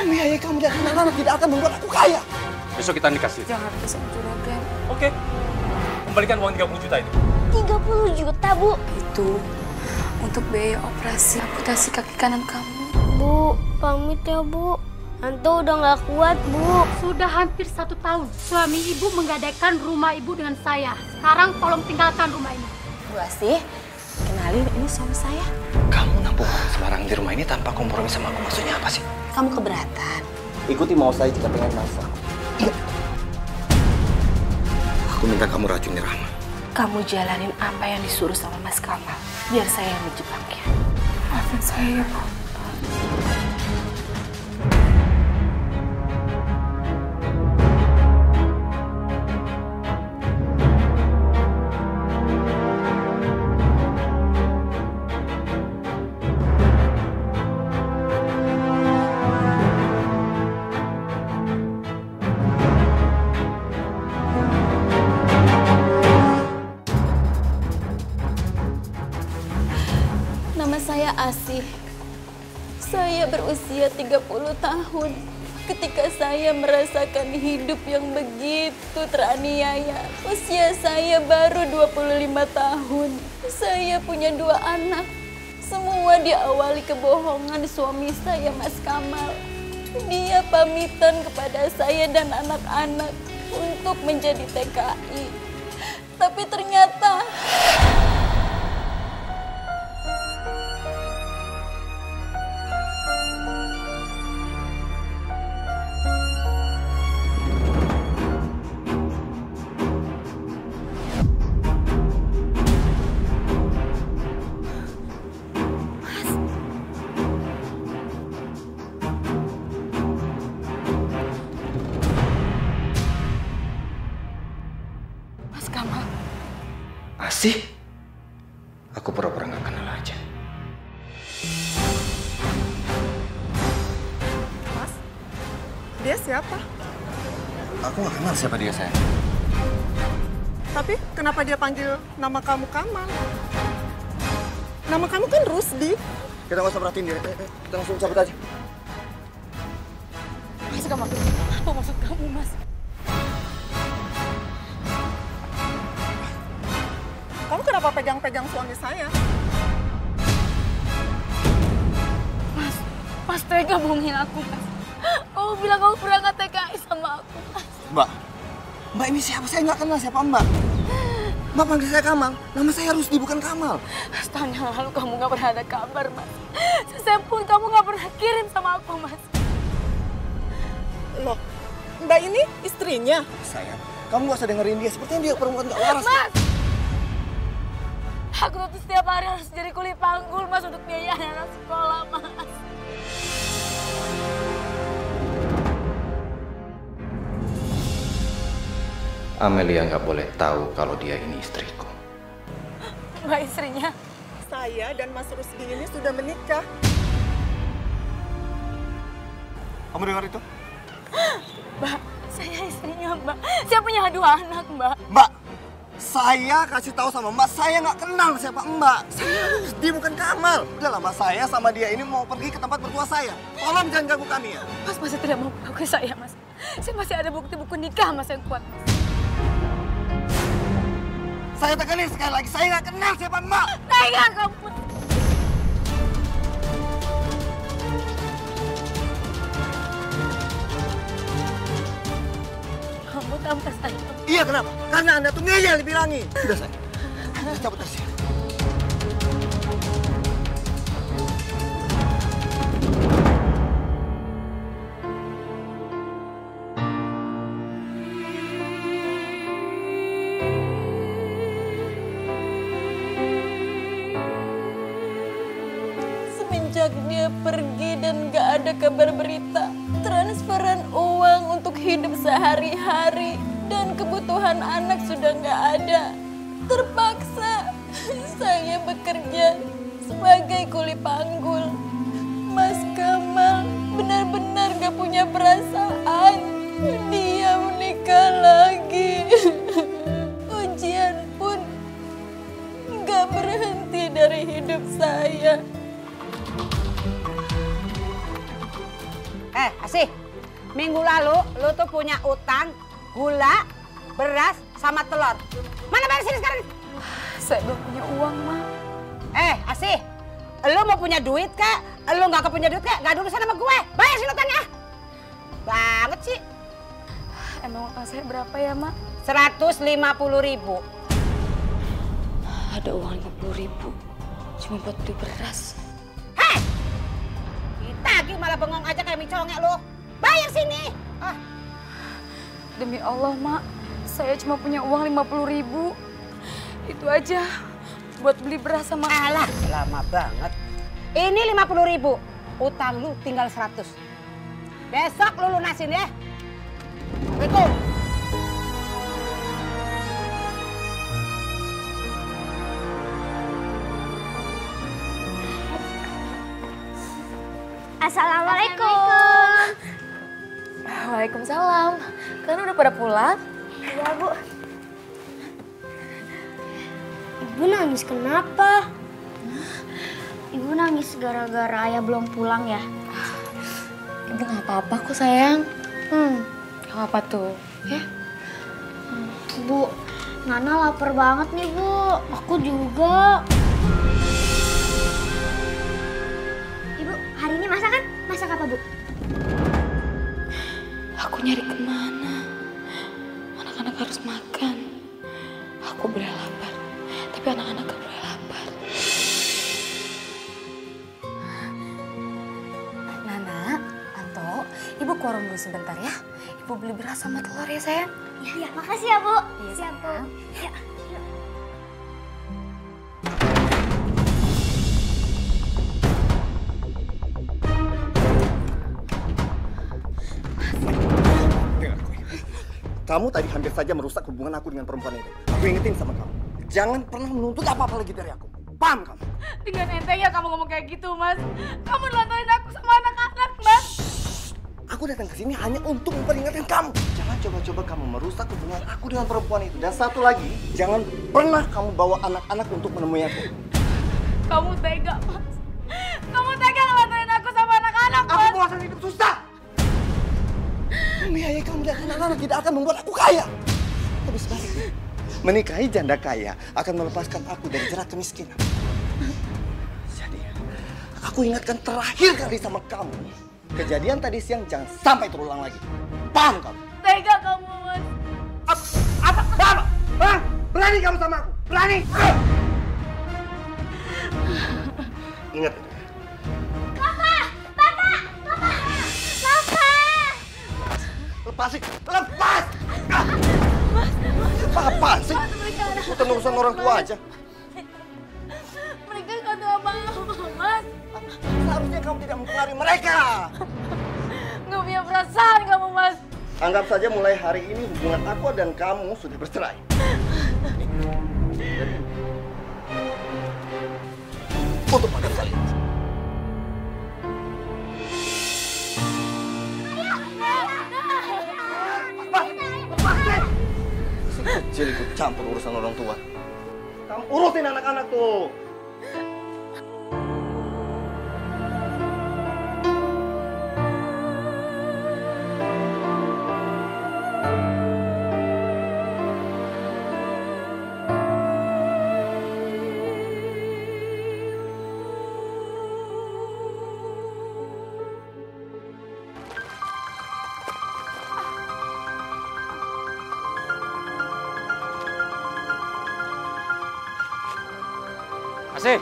membiayai kamu dan anak-anak tidak akan membuat aku kaya. Besok kita nikah sih. Jangan pisah juragan. Oke. Kembalikan uang 30 juta itu. 30 juta, Bu? Itu untuk biaya operasi amputasi kaki kanan kamu. Bu, pamit ya, Bu. Tante udah gak kuat, Bu. Sudah hampir 1 tahun suami ibu menggadaikan rumah ibu dengan saya. Sekarang tolong tinggalkan rumah ini. Bu Asih, kenalin ini suami saya. Kamu nampung orang sembarang di rumah ini tanpa kompromi sama aku, maksudnya apa sih? Kamu keberatan? Ikuti mau saya jika pengen masak. Iya. Aku minta kamu racuni Rahma. Kamu jalanin apa yang disuruh sama Mas Kamal. Biar saya yang menjebaknya. Maafin saya ya, Bu. Nama saya Asih. Saya berusia 30 tahun. Ketika saya merasakan hidup yang begitu teraniaya. Usia saya baru 25 tahun. Saya punya 2 anak. Semua diawali kebohongan suami saya, Mas Kamal. Dia pamitan kepada saya dan anak-anak untuk menjadi TKI. Tapi ternyata Mas Kamal. Asih? Aku pura-pura gak kenal aja. Mas, dia siapa? Aku gak kenal siapa dia, sayang. Tapi kenapa dia panggil nama kamu Kamal? Nama kamu kan Rusdi. Kita gak usah perhatiin dia. Kita langsung cabut aja. Mas Kamal, apa maksud kamu, Mas? Kamu kenapa pegang-pegang suami saya? Mas tega bohongin aku, Mas. Kamu bilang kamu berangkat TKI sama aku, Mas. Mbak ini siapa? Saya nggak kenal siapa Mbak. Mbak panggil saya Kamal. Nama saya Rusdi, bukan Kamal. Setahun yang lalu kamu gak pernah ada kabar, Mas. Seset pun kamu gak pernah kirim sama aku, Mas. Loh, Mbak ini istrinya? Sayang, kamu nggak usah dengerin dia. Sepertinya dia perempuan nggak waras. Mas! Aku tuh setiap hari harus jadi kuli panggul, Mas, untuk biaya anak sekolah, Mas. Amelia nggak boleh tahu kalau dia ini istriku. Mbak istrinya. Saya dan Mas Rusdi ini sudah menikah. Kamu dengar itu? Mbak, saya istrinya, Mbak. Saya punya 2 anak, Mbak. Mbak, saya kasih tahu sama Mbak, saya nggak kenal siapa Mbak. Saya Rusdi, bukan Kamal. Udahlah Mbak, saya sama dia ini mau pergi ke tempat mertua saya. Tolong jangan ganggu kami ya. Mas masih tidak mau mengakui saya, Mas. Saya masih ada bukti buku nikah, Mas, yang kuat, Mas. Saya tekanin sekali lagi, saya nggak kenal siapa Mbak. Tega kamu. Kamu tanpa saya. Iya, kenapa? Karena Anda tuh ngeyel dibilangin. Udah saya cabut dari sini. semenjak dia pergi dan gak ada kabar berita, transferan uang untuk hidup sehari-hari dan kebutuhan anak sudah gak ada. Terpaksa saya bekerja sebagai kuli panggul. Mas Kamal benar-benar gak punya perasaan. Dia menikah lagi. Ujian pun gak berhenti dari hidup saya. Asih, minggu lalu lu tuh punya utang gula, beras, sama telur. Mana bayar sini sekarang? Saya belum punya uang, Mak. Asih, lu mau punya duit kek? Lu nggak punya duit kek? Gak ada urusan sama gue. Bayar sini utangnya. Banget sih. Emang utang saya berapa ya, Mak? 150.000. Ada uang 50.000. Cuma buat beli beras. Hei! Ditagih malah bengong aja kayak micongek lu. Bayar sini. Demi Allah, Mak. Saya cuma punya uang 50.000. Itu aja. Buat beli beras sama... Alah, lama banget. Ini 50.000. Utang lu tinggal 100. Besok lu lunasin ya. Assalamualaikum. Assalamualaikum. Waalaikumsalam. Kalian udah pada pulang? Iya, Bu. Ibu nangis kenapa? Ibu nangis gara-gara ayah belum pulang ya? Ibu gak apa-apa kok, sayang. Gak apa tuh, ya? Bu, Nana lapar banget nih, Bu. Aku juga. Ibu, hari ini masak kan? Masak apa, Bu? Aku nyari kemana? Anak-anak harus makan. Aku boleh lapar, tapi anak-anak gak boleh lapar. Nana, Anto, Ibu ke warung dulu sebentar ya. Ibu beli beras sama telur ya, sayang. Iya, makasih ya, Bu. Iya, siap, Bu. Ya. Kamu tadi hampir saja merusak hubungan aku dengan perempuan itu. Aku ingetin sama kamu. Jangan pernah menuntut apa-apa lagi dari aku. Paham kamu? Dengan entengnya kamu ngomong kayak gitu, Mas. Kamu nelantarin aku sama anak-anak, Mas. Aku datang ke sini hanya untuk memperingatkan kamu. Jangan coba-coba kamu merusak hubungan aku dengan perempuan itu. Dan satu lagi, jangan pernah kamu bawa anak-anak untuk menemui aku. Kamu tega, Mas. Kamu tega ngelantarin aku sama anak-anak, Mas. Aku bosan hidup susah. Membiayai kamu dan anak-anak tidak akan membuat aku kaya. Tapi sebaliknya, menikahi janda kaya akan melepaskan aku dari jerat kemiskinan. Jadi, aku ingatkan terakhir kali sama kamu. Kejadian tadi siang jangan sampai terulang lagi. Paham kamu? Tega kamu, Mas. Apa? Hah? Berani kamu sama aku? Berani? Ingat itu. Lepasin! Lepas! Apaan sih? Bukan urusan orang tua aja. Mereka nggak tahu apa-apa, Mas. Seharusnya kamu tidak mempengaruhi mereka. Nggak punya perasaan kamu, Mas. Anggap saja mulai hari ini hubungan aku dan kamu sudah bercerai. Untuk pada kalian. Kecil ikut campur urusan orang tua. Kamu urusin anak-anak tuh. Asih.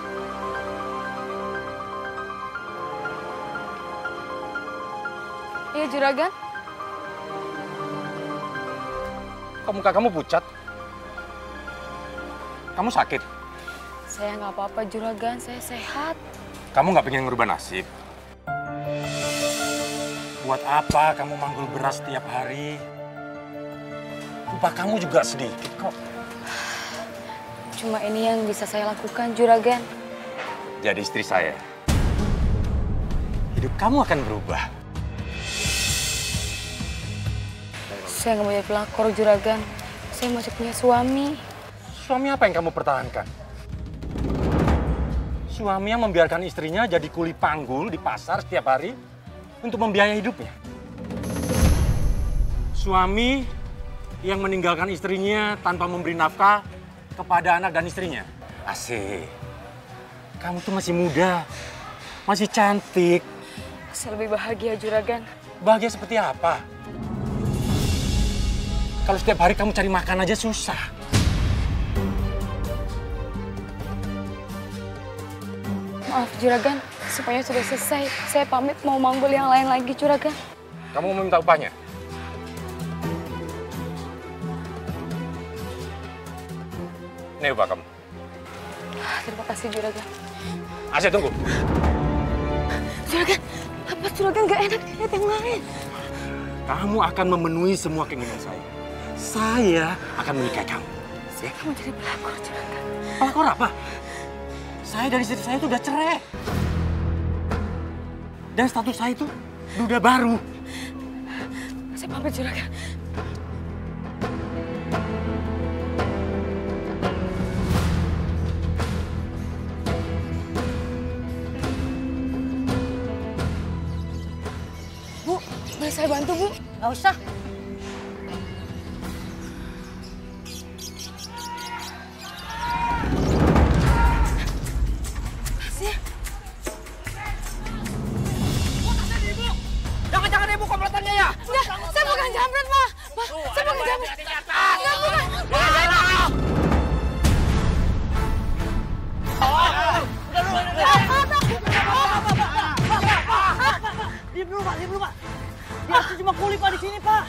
Iya, Juragan. Kok muka kamu pucat? Kamu sakit? Saya nggak apa-apa, Juragan. Saya sehat. Kamu nggak pengen ngerubah nasib? Buat apa kamu manggul beras setiap hari? Upah kamu juga sedikit kok. Cuma ini yang bisa saya lakukan, Juragan. Jadi istri saya. Hidup kamu akan berubah. Saya nggak mau jadi pelakor, Juragan. Saya masih punya suami. Suami apa yang kamu pertahankan? Suami yang membiarkan istrinya jadi kuli panggul di pasar setiap hari? untuk membiayai hidupnya. Suami yang meninggalkan istrinya tanpa memberi nafkah kepada anak dan istrinya. Asik. Kamu tuh masih muda, masih cantik. Saya lebih bahagia, Juragan. Bahagia seperti apa? Kalau setiap hari kamu cari makan aja susah. Maaf, Juragan. Semuanya sudah selesai. Saya pamit mau manggul yang lain lagi, Juragan. Kamu mau minta upahnya? Ini upah kamu. Terima kasih, Juragan. Asih, tunggu. Juragan, apa Juragan gak enak lihat yang lain? Kamu akan memenuhi semua keinginan saya. Saya akan menikahi kamu. Ya? Kamu jadi pelakor, Juragan. Pelakor apa? Saya dan istri saya itu udah cerai. Dan status saya itu duda baru. Saya pamit, Juragan. Bu, boleh saya bantu, Bu? Nggak usah. Jangan ibu komplotannya ya. Enggak, saya bukan jamret, Pak. Pak, saya bukan jamret. Enggak, bukan. Diam dulu, Pak. Dia cuma kuli, Pak, di sini, Pak.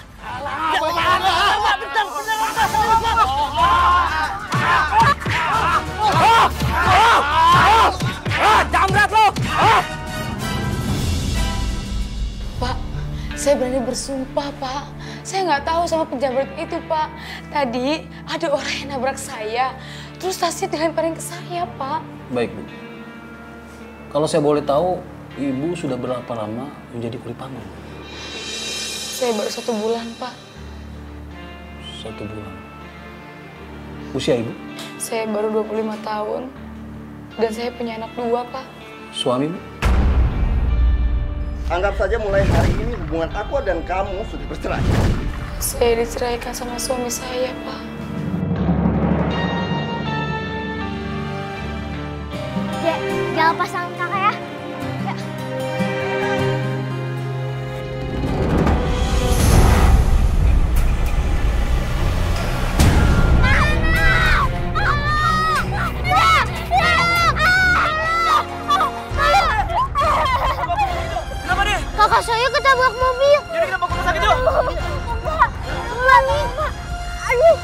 Jamret lo! Pak, saya berani bersumpah, Pak. Saya nggak tahu sama penjamret itu, Pak. Tadi ada orang yang nabrak saya, terus tasnya dilemparin ke saya, Pak. Baik, Bu. Kalau saya boleh tahu, Ibu sudah berapa lama menjadi kuli panggung? Saya baru 1 bulan, Pak. 1 bulan. Usia Ibu? Saya baru 25 tahun. Dan saya punya anak 2, Pak. Suami, Bu? Anggap saja mulai hari ini hubungan aku dan kamu sudah bercerai. Saya diceraikan sama suami saya, Pak. Dek, jangan pasang kakak ya. Ya. Kakak saya ketabrak mobil. Jadi kenapa kau sakit itu? Enggak, Pak. Aduh.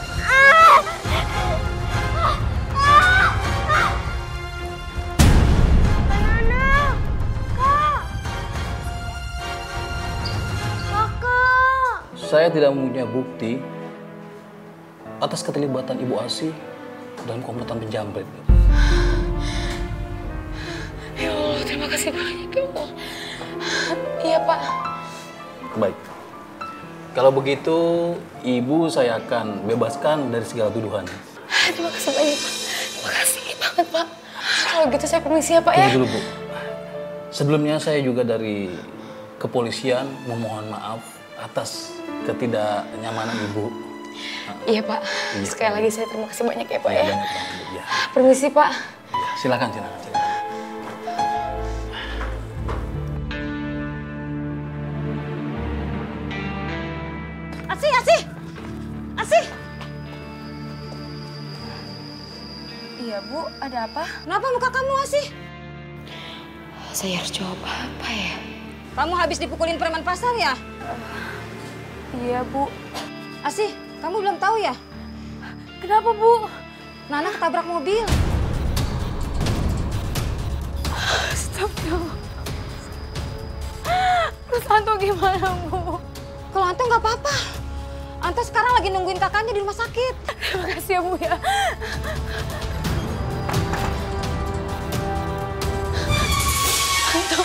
Banana. Kak. Kakak. Saya tidak mempunyai bukti atas keterlibatan Ibu Asih dalam komplotan penjamret. Ya Allah, terima kasih banyak, ya Allah. Iya, Pak. Baik. Kalau begitu, Ibu saya akan bebaskan dari segala tuduhan. Terima kasih banyak, Pak. Terima kasih banget, Pak. Kalau gitu saya permisi ya, Pak, ya? Tunggu dulu, Bu. Sebelumnya saya juga dari kepolisian memohon maaf atas ketidaknyamanan Ibu. Iya, Pak. Iya. Sekali lagi saya terima kasih banyak ya, Pak, Ya, ya. banyak banget, Bu. Ya. Permisi, Pak. Ya, silakan. Asih. Iya, Bu. Ada apa? Kenapa muka kamu Asih? Saya harus jawab apa ya? Kamu habis dipukulin preman pasar ya? Iya, Bu. Asih, kamu belum tahu ya? Kenapa, Bu? Nana ketabrak mobil. Astagfirullah. Terus Anto gimana, Bu? Kalau Anto nggak apa-apa. Anto sekarang lagi nungguin kakaknya di rumah sakit. Terima kasih ya, Bu, ya. Anto.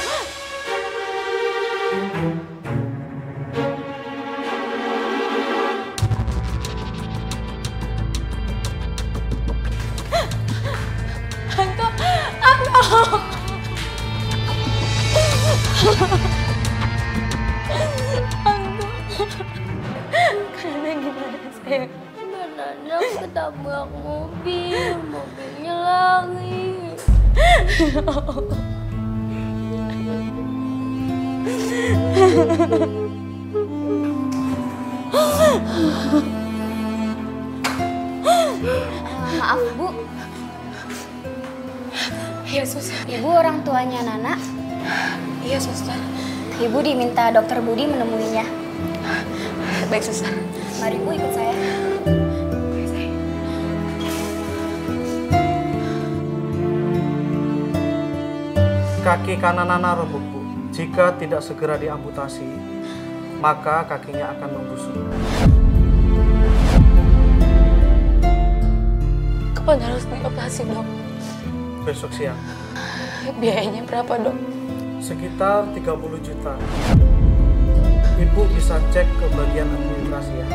Anto. ketabrak mobil, mobilnya lari. Maaf Bu, Iya, Suster. Ibu orang tuanya Nana. Iya, Suster. Ibu diminta Dokter Budi menemuinya. Baik, Suster. Mari Bu ikut saya. Kaki kanan Nana remuk, Bu. Jika tidak segera diamputasi, maka kakinya akan membusuk. Kapan harus dioperasi, Dok? Besok siang. Biayanya berapa, Dok? Sekitar 30 juta. Ibu bisa cek ke bagian administrasi ya.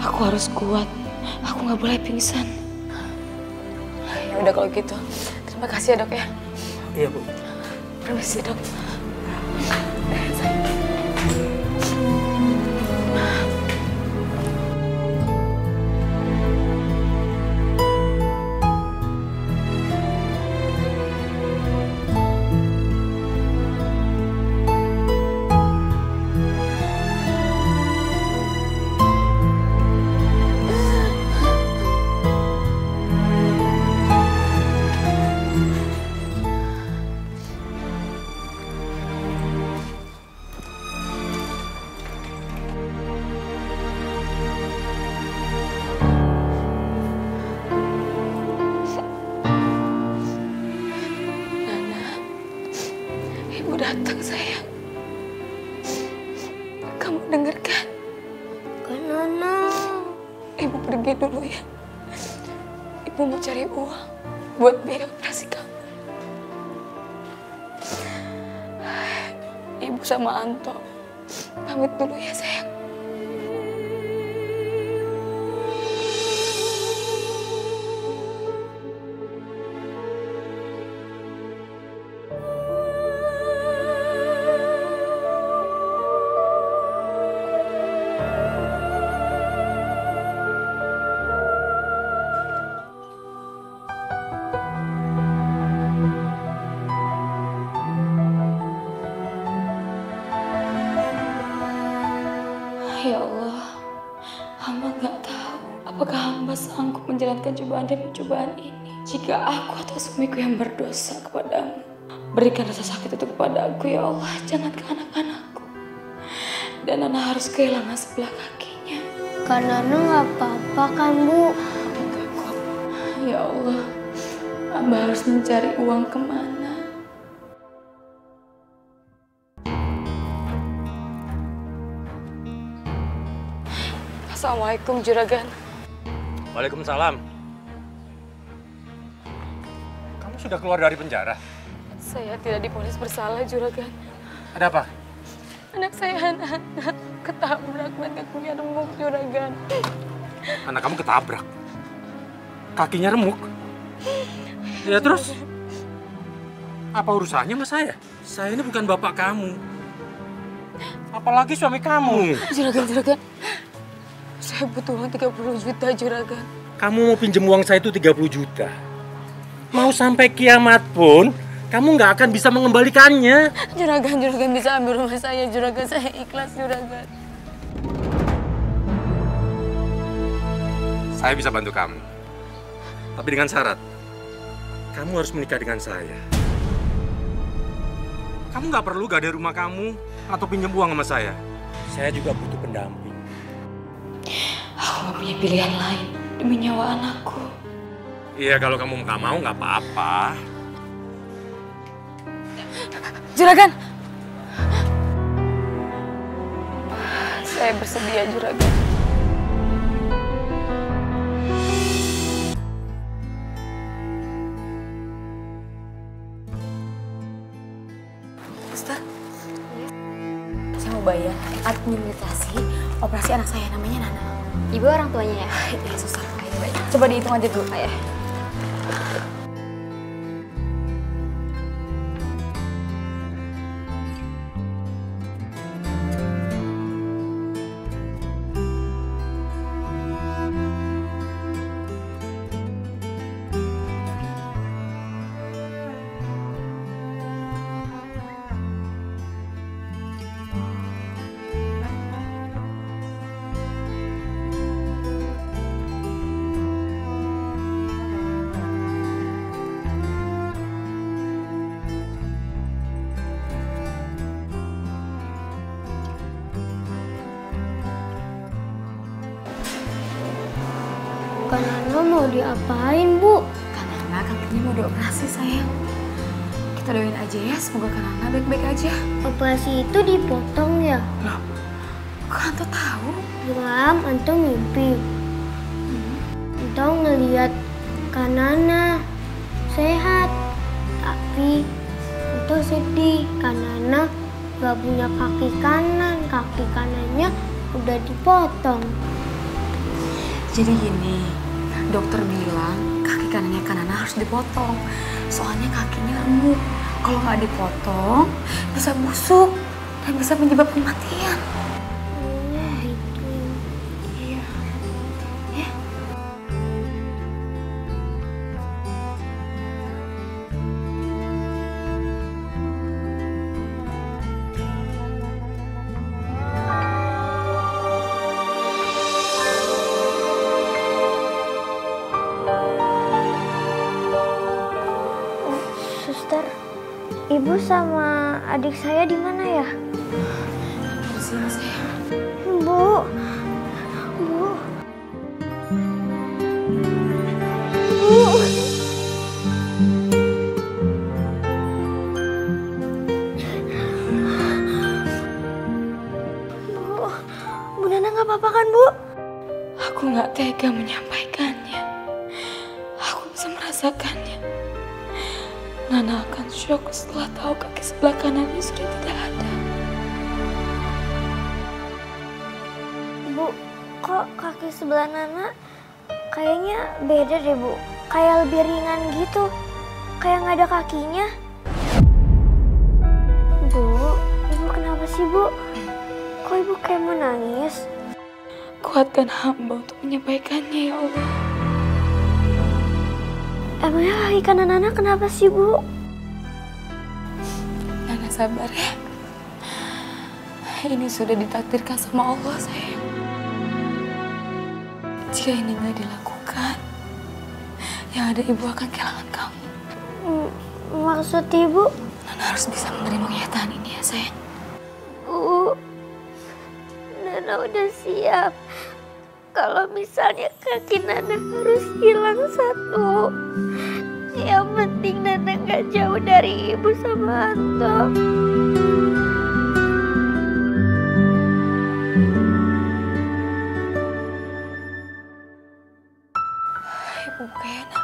Aku harus kuat. Aku nggak boleh pingsan. Ya udah kalau gitu. Terima kasih ya, Dok ya. Iya, Bu. Permisi, Dok. Ibu datang, sayang. Kamu denger kan? Kan Nana. Ibu pergi dulu ya. Ibu mau cari uang buat biaya operasi kamu. Ibu sama Anto pamit dulu ya, sayang. Ya Allah, hamba nggak tahu apakah hamba sanggup menjalankan cobaan demi cobaan ini. Jika aku atau suamiku yang berdosa kepadamu, berikan rasa sakit itu kepada aku, ya Allah. Jangan ke anak-anakku. Dan Nana harus kehilangan sebelah kakinya. Kan Nana nggak apa-apa kan Bu? Enggak kok. Ya Allah, hamba harus mencari uang kemana? Assalamualaikum, Juragan. Waalaikumsalam. Kamu sudah keluar dari penjara? Saya tidak divonis bersalah, Juragan. Ada apa? Anak saya ketabrak dan kakinya remuk, Juragan. Anak kamu ketabrak? Kakinya remuk? Ya terus? Apa urusannya sama saya? Saya ini bukan bapak kamu. Apalagi suami kamu. Juragan. Saya butuh uang 30 juta, Juragan. Kamu mau pinjem uang saya itu 30 juta. Mau sampai kiamat pun, kamu nggak akan bisa mengembalikannya. Juragan bisa ambil rumah saya, Juragan. Saya ikhlas, Juragan. Saya bisa bantu kamu. Tapi dengan syarat, kamu harus menikah dengan saya. Kamu nggak perlu gade rumah kamu atau pinjam uang sama saya. Saya juga butuh pendamping. Aku nggak punya pilihan lain demi nyawa anakku. Iya, kalau kamu nggak mau nggak apa-apa. Juragan! Saya bersedia, Juragan. Suster, saya mau bayar administrasi operasi anak saya, namanya Nana. Ibu orang tuanya ya? Iya, Suster. Ayo, baik. Coba dihitung aja dulu, Ayah. mau diapain, Bu? Kanana kakinya mau dioperasi, sayang. Kita doain aja ya, semoga Kanana baik-baik aja. Operasi itu dipotong ya? Loh, kok Anto tahu? Buram, Anto mimpi. Anto ngeliat Kanana sehat. Tapi Anto sedih. Kanana gak punya kaki kanan. Kaki kanannya udah dipotong. Jadi gini, dokter bilang kaki kanannya Kanana harus dipotong. Soalnya kakinya remuk. Kalau nggak dipotong, bisa busuk dan bisa menyebabkan kematian. Iya. Ya. Suster, Ibu sama adik saya di mana ya? Di sini, sayang. Bu. Bu. Bu. Bu Nana nggak apa-apa kan, Bu? Aku nggak tega menyampaikannya. Aku bisa merasakannya. Nana akan syok setelah tahu kaki sebelah kanannya sudah tidak ada. Bu, kok kaki sebelah Nana kayaknya beda deh, Bu. Kayak lebih ringan gitu. Kayak nggak ada kakinya. Bu, Ibu kenapa sih, Bu? Kok Ibu kayak mau nangis? Kuatkan hamba untuk menyampaikannya, ya Allah. Emangnya kaki kanan Nana kenapa sih, Bu? Nana sabar ya. Ini sudah ditakdirkan sama Allah, sayang. Jika ini nggak dilakukan, yang ada ibu akan kehilangan kamu. Maksud Ibu? Nana harus bisa menerima kenyataan ini ya, sayang. Bu, Nana udah siap. Kalau misalnya kaki Nana harus hilang satu. Yang penting Nana gak jauh dari Ibu sama Anto. Ibu kayak Nana.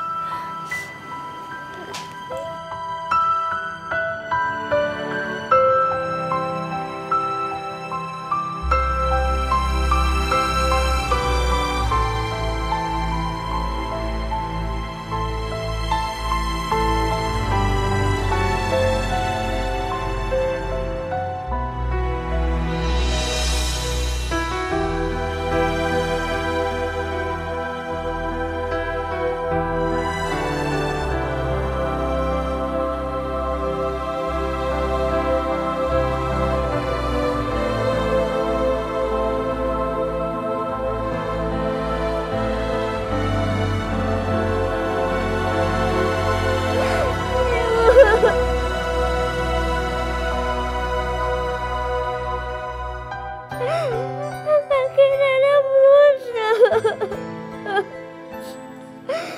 Kaki Nana busuk.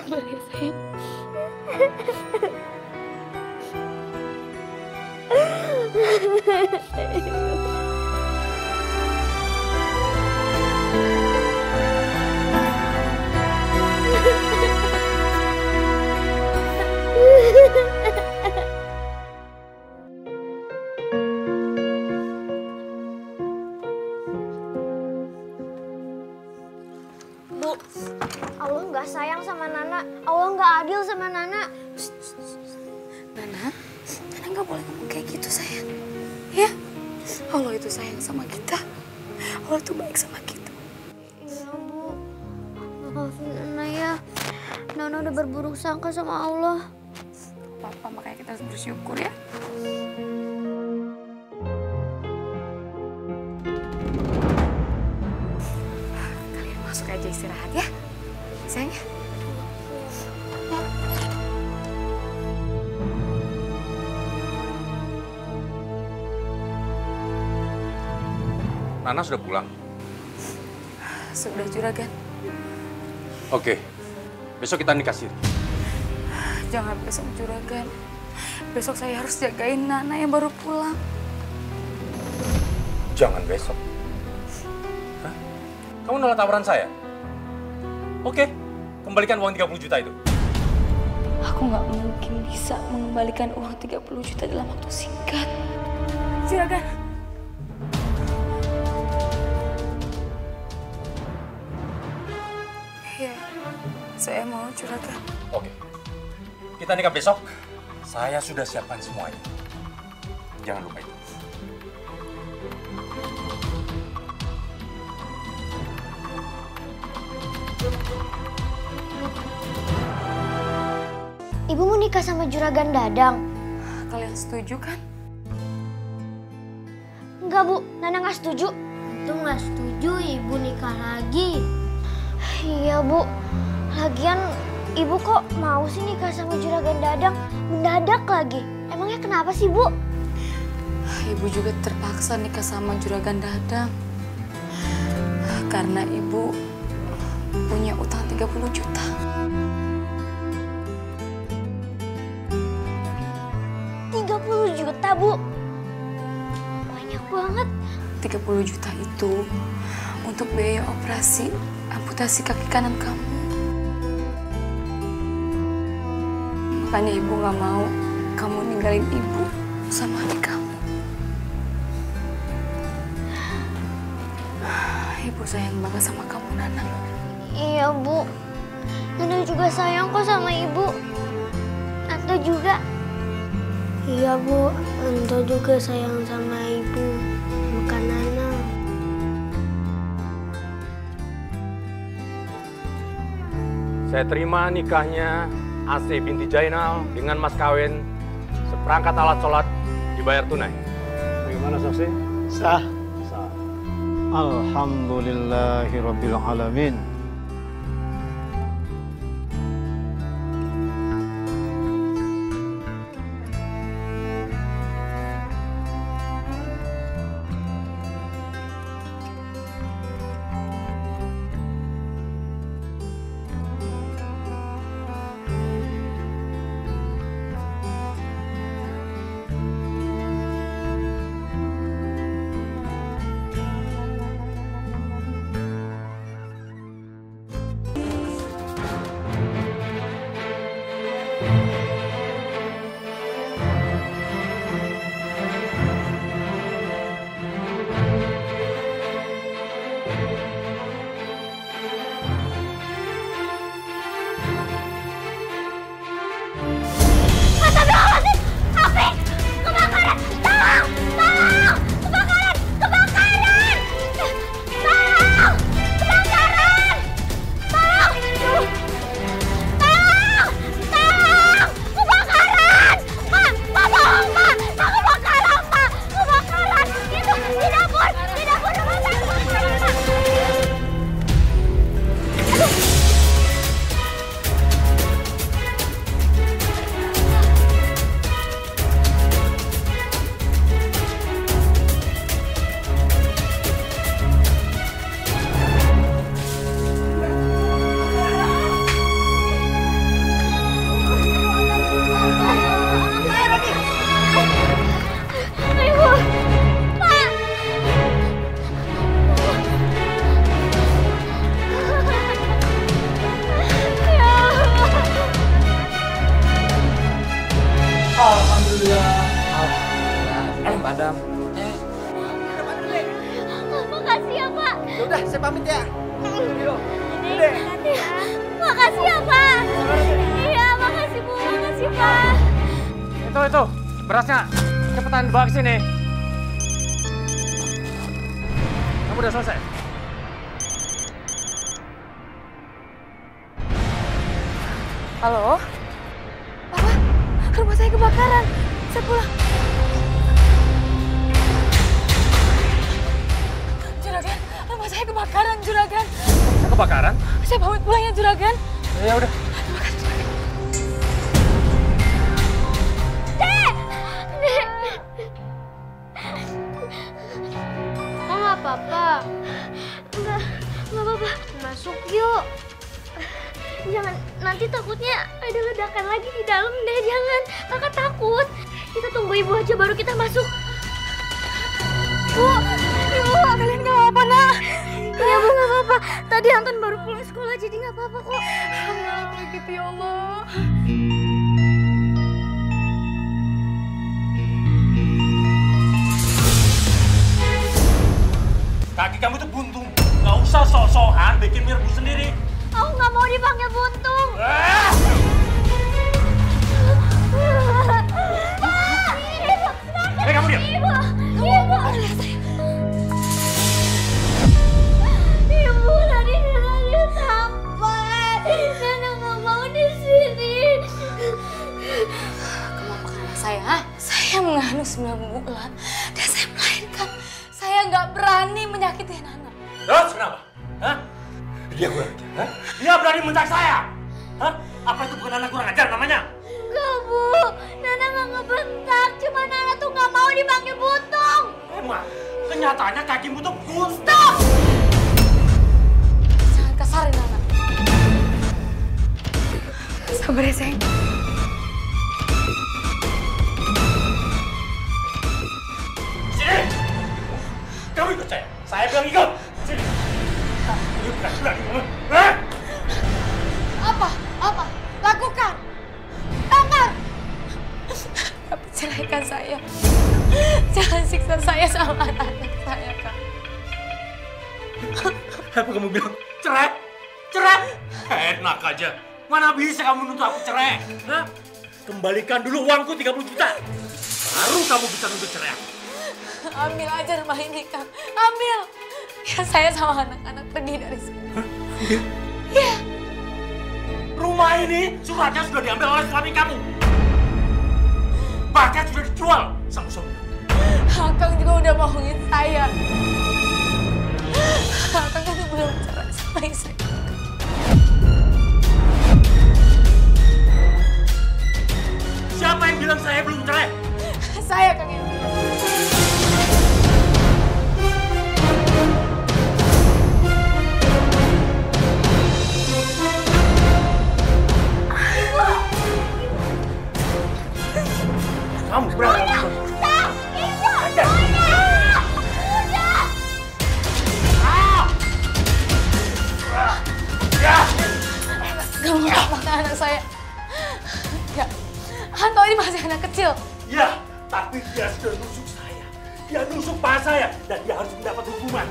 Boleh, sayang. Bu, Allah nggak sayang sama Nana. Allah nggak adil sama Nana. Nana nggak boleh ngomong kayak gitu, sayang. Ya, Allah itu sayang sama kita. Allah itu baik sama kita. Iya, Bu. Maafin Nana ya. Nana udah berburuk sangka sama Allah. Papa, makanya kita harus bersyukur ya. Kalian masuk aja istirahat ya, sayang ya. Nana sudah pulang? Sudah, Juragan. Oke. besok kita nikah siri. Jangan besok Juragan. Besok saya harus jagain Nana yang baru pulang. Jangan besok. Hah? Kamu nolak tawaran saya? Oke, kembalikan uang 30 juta itu. Aku nggak mungkin bisa mengembalikan uang 30 juta dalam waktu singkat. Juragan. Ya, saya mau Juragan. Oke, kita nikah besok. Saya sudah siapkan semuanya. Jangan lupa itu. Ibu mau nikah sama Juragan Dadang? Kalian setuju kan? Enggak, Bu. Nana nggak setuju. Itu nggak setuju Ibu nikah lagi. Iya, Bu. Lagian Ibu kok mau sih nikah sama Juragan Dadang? Mendadak lagi. Emangnya kenapa sih, Bu? Ibu juga terpaksa nikah sama Juragan Dadang. Karena Ibu punya utang 30 juta. Juta, Bu. Banyak banget. 30 juta itu untuk biaya operasi amputasi kaki kanan kamu. Makanya Ibu gak mau kamu ninggalin Ibu sama adik kamu. Ibu sayang banget sama kamu, Nana. Iya, Bu. Nana juga sayang kok sama Ibu. Tante juga. Iya, Bu. Tante juga sayang sama Ibu. Bukan Nana. Saya terima nikahnya AC binti Jainal dengan mas kawin seperangkat alat sholat dibayar tunai. Bagaimana saksi? Sah. Sah. Alhamdulillahirabbil alamin. Madam. Makasih ya, Pak. Udah, saya pamit ya. Makasih ya, Pak. Iya, makasih, Bu. Makasih, Pak. Itu, berasnya. Cepetan bawa ke sini. Kamu udah selesai? Halo? Apa? Rumah saya kebakaran. Saya pulang. Juragan, rumah saya kebakaran, Juragan. Kebakaran? Saya pamit pulang ya, Juragan. Ya udah. Terima kasih, Juragan. Oh, nggak apa-apa. Nggak apa-apa. Masuk yuk. Jangan, nanti takutnya ada ledakan lagi di dalam deh. Jangan, kakak takut. Kita tunggu ibu aja baru kita masuk. Bu, ibu, kalian gak apa-apa nak? Iya bu, gak apa-apa. Tadi Anton baru pulang sekolah jadi gak apa-apa kok. Alhamdulillah kalau gitu ya Allah. Kaki kamu tuh buntung. Gak usah sok-sokan bikin mirbu sendiri. Aku gak mau dipanggil buntung. Kamu diam. Ibu. Ibu, tadi Nenek sampai. Nenek gak mau di sini. Kamu apa anak saya, ha? Saya mengandung 9 bulan dan saya melahirkan. Saya nggak berani menyakiti anak. Terus kenapa? Hah? Dia kurang ajar, ha? Dia berani mentak saya. Hah? Apa itu bukan anak kurang ajar namanya? Enggak, Bu. Nana nggak ngebentak. Cuma Nana tuh nggak mau dipanggil buntung. Emang, kenyataannya kakimu tuh buntung. Stop! Jangan kasarin anak. Sabar ya, sayang. Sini! Kamu ikut saya. Saya bilang ikut. Sini. Ini bukan berani kamu. Hah? Apa? Lakukan! Tangkap! Tapi ceraikan saya. Jangan siksa saya sama anak saya, Kak. Apa kamu bilang? Cerai? Cerai? Enak aja. Mana bisa kamu nuntut aku cerai? Hah? Kembalikan dulu uangku 30 juta. Baru kamu bisa nuntut cerai. Ambil aja rumah ini, Kang. Ambil. Ya saya sama anak-anak pergi dari sini. Iya. Rumah ini suratnya sudah diambil oleh suami kamu. Bahkan sudah dijual sama suami. Akang juga udah bohongin saya. Akang kan belum cerai sama istri. Siapa yang bilang saya belum cerai? Saya, Kang, yang bilang. Kamu berani? Kamu gak makan anak saya. Ya, Anto ini masih anak kecil. Ya, tapi dia sudah nusuk saya. Dia nusuk paha saya dan dia harus mendapat hukuman.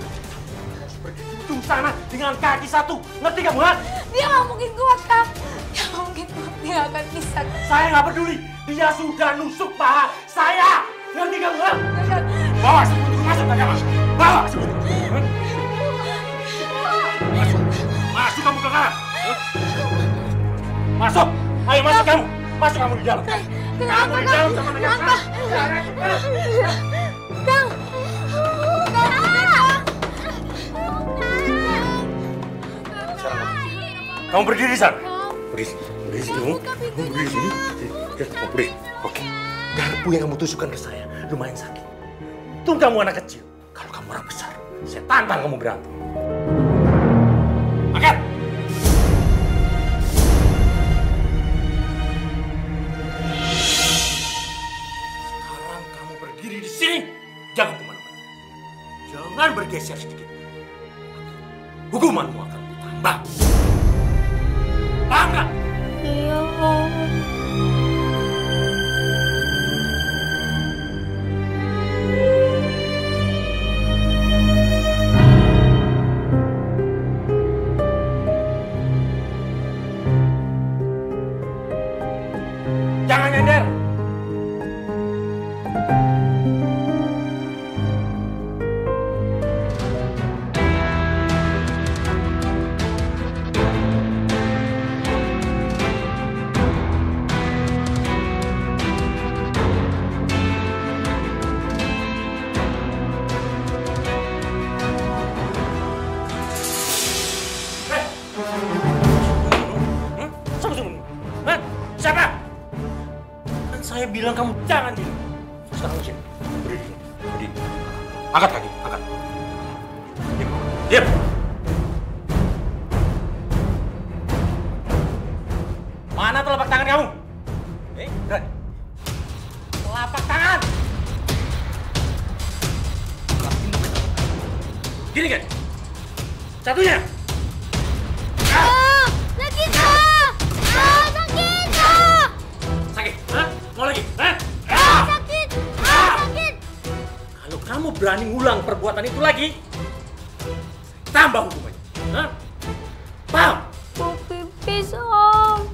Harus pergi ujung sana dengan kaki satu. Ngerti kamu, ha? Dia nggak mungkin kuat, Kang. Dia nggak mungkin kuat. Dia nggak akan bisa. Saya nggak peduli. Dia sudah nusuk paha saya. Ngerti kamu, ha? Bawa si Buntung masuk ke kamar. Bawa si Buntung. Masuk kamu ke kamar. Masuk. Ayo masuk kamu. Masuk kamu di dalam. Kamu di dalam sama dengan saya. Kang. Kamu berdiri di sana. Berdiri di sini. Kamu berdiri di sini. Kamu berdiri. Oke. Garpu yang kamu tusukkan ke saya lumayan sakit. Tunggu kamu anak kecil. Kalau kamu orang besar, saya tantang kamu berantem. Angkat. Sekarang kamu berdiri di sini. Jangan kemana-mana. Jangan bergeser sedikit. Hukumanmu akan bertambah. Paham nggak? Iya, Om. Jangan nyender. Siapa? Kan saya bilang kamu jangan di. Sekarang sini. Berdiri. Berdiri. Angkat kaki, angkat. Diam. Diam. Begini kan? Satunya. Sakit, sakit, Sakit? Hah? Mau lagi? Hah? sakit, sakit. Kalau kamu berani ngulang perbuatan itu lagi, tambah hukumannya. Hah? Paham? Mau pipis, Om.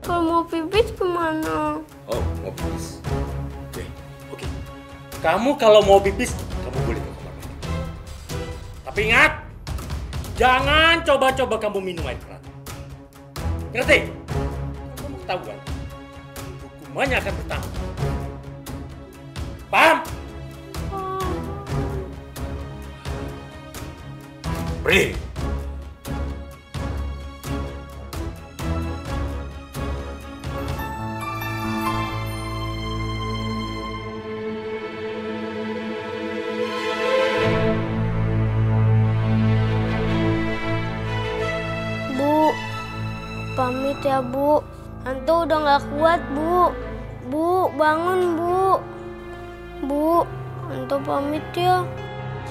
Kalau mau pipis kemana? Oh, mau pipis. Oke. Kamu kalau mau pipis, kamu boleh ke kamar mandi. Tapi ingat, jangan coba-coba kamu minum air keran. Ngerti? Kamu ketahuan, hukumannya akan bertambah. Paham? Beri. Bu, pamit ya, Bu. Hantu udah nggak kuat, Bu. Bu, bangun, Bu. Bu, Hantu pamit ya.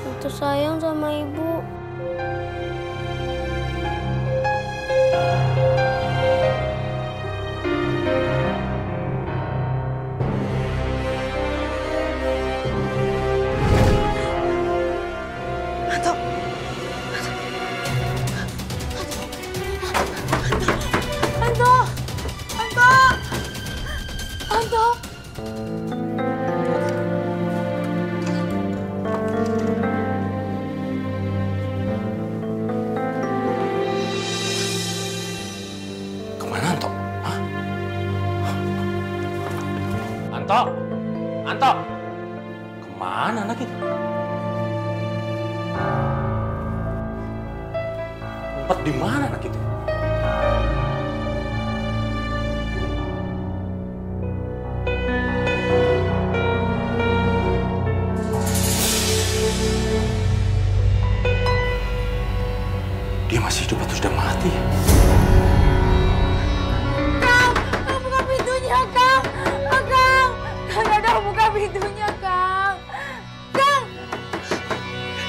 Hantu sayang sama Ibu. Hantu. Hantu. Hantu. Hantu. Kemana Anto? Hah? Anto? Anto? Kemana anak itu? Tempat di mana anak itu? Dia masih hidup atau sudah mati? Kang, buka pintunya, Kang. Kang, Dadang buka pintunya, Kang. Kang,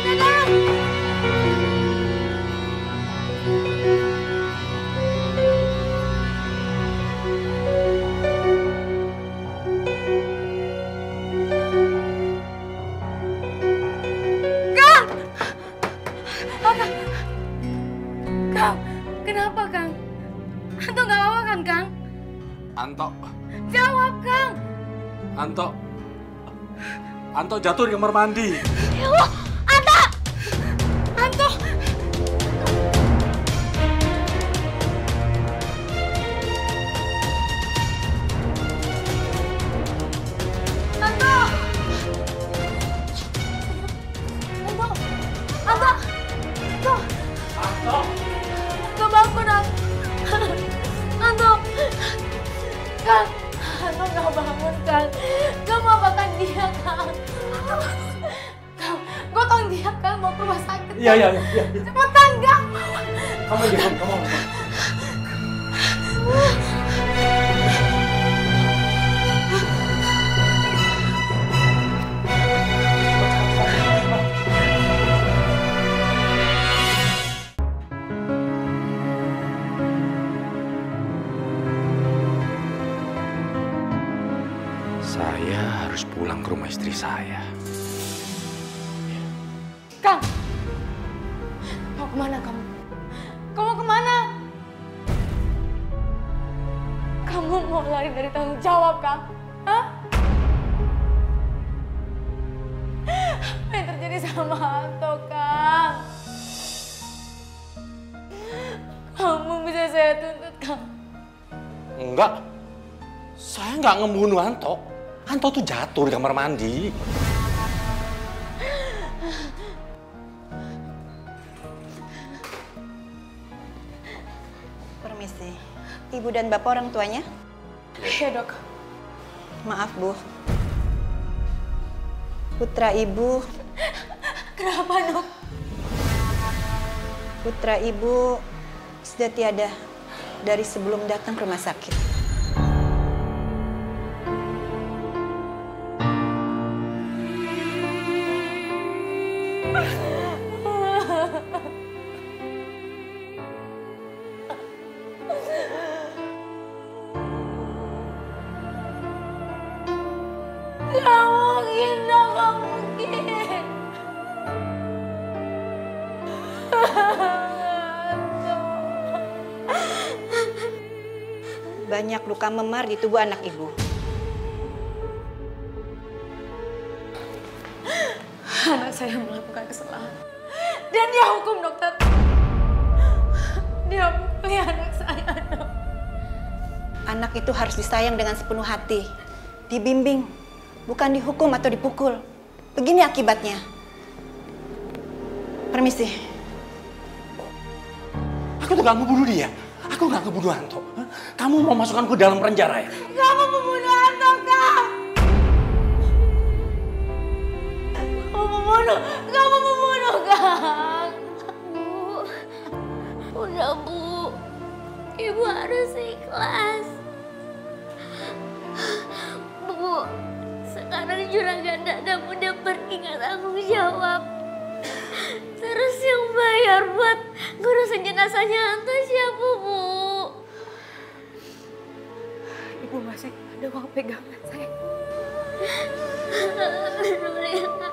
Dadang. Kang! Kang, kenapa, Kang? Hantu nggak apa-apa kan, Kang? Anto, Jawab, Kang. Anto jatuh di kamar mandi. Ya Allah, Anta! Hantu! Hantu! Hantu! Hantu! Hantu! Hantu bangun, Hantu! Kang! Hantu nggak bangun, Kang. Gak mau makan dia, Kang. Kang, gotong dia, Kang. Mau ke rumah sakit. Iya. Cepetan, Kang. Kamu diam, kamu. Saya harus pulang ke rumah istri saya. Kang! Mau kemana kamu? Kamu kemana? Kamu mau lari dari tanggung jawab, Kang? Hah? Apa yang terjadi sama Anto, Kang? Kamu bisa saya tuntut, Kang? Enggak. Saya nggak ngebunuh Anto. Anto tuh jatuh di kamar mandi. Permisi. Ibu dan bapak orang tuanya? Iya, Dok. Maaf, Bu. Putra ibu. Kenapa, Dok? Putra ibu sudah tiada dari sebelum datang ke rumah sakit. mungkin, nggak mungkin. Banyak luka memar di tubuh anak ibu. Anak saya melakukan kesalahan. Dan dia hukum, dokter. Dia pukuli anak saya, dok. Anak itu harus disayang dengan sepenuh hati. Dibimbing, bukan dihukum atau dipukul. Begini akibatnya. Permisi. Aku tuh gak mau bunuh dia. Aku gak kebunuh Anto. Kamu mau masukkan aku dalam penjara ya? Kamu pembunuh Anto, Kak! Kamu membunuh, Kak! Bu, udah Bu. Ibu harus ikhlas. Bu, sekarang Juragan Dadang udah pergi nggak tanggung jawab. Terus yang bayar buat ngurusin jenazahnya Anto siapa, Bu? Ibu masih ada uang pegangan saya. Alhamdulillah.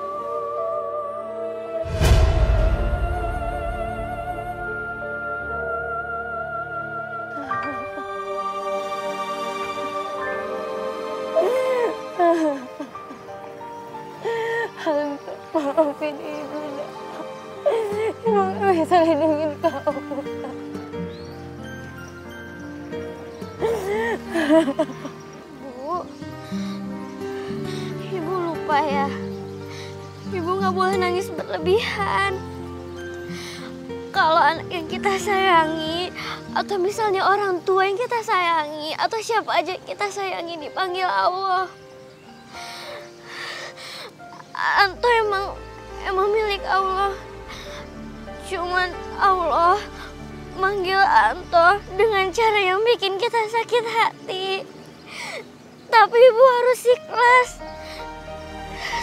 Maafin Ibu, Nak. Ibu gak bisa lindungin kamu. Bu, Ibu lupa ya. Ibu gak boleh nangis berlebihan. Kalau anak yang kita sayangi, atau misalnya orang tua yang kita sayangi, atau siapa aja yang kita sayangi dipanggil Allah. Anto emang milik Allah. Cuman Allah manggil Anto dengan cara yang bikin kita sakit hati. Tapi Ibu harus ikhlas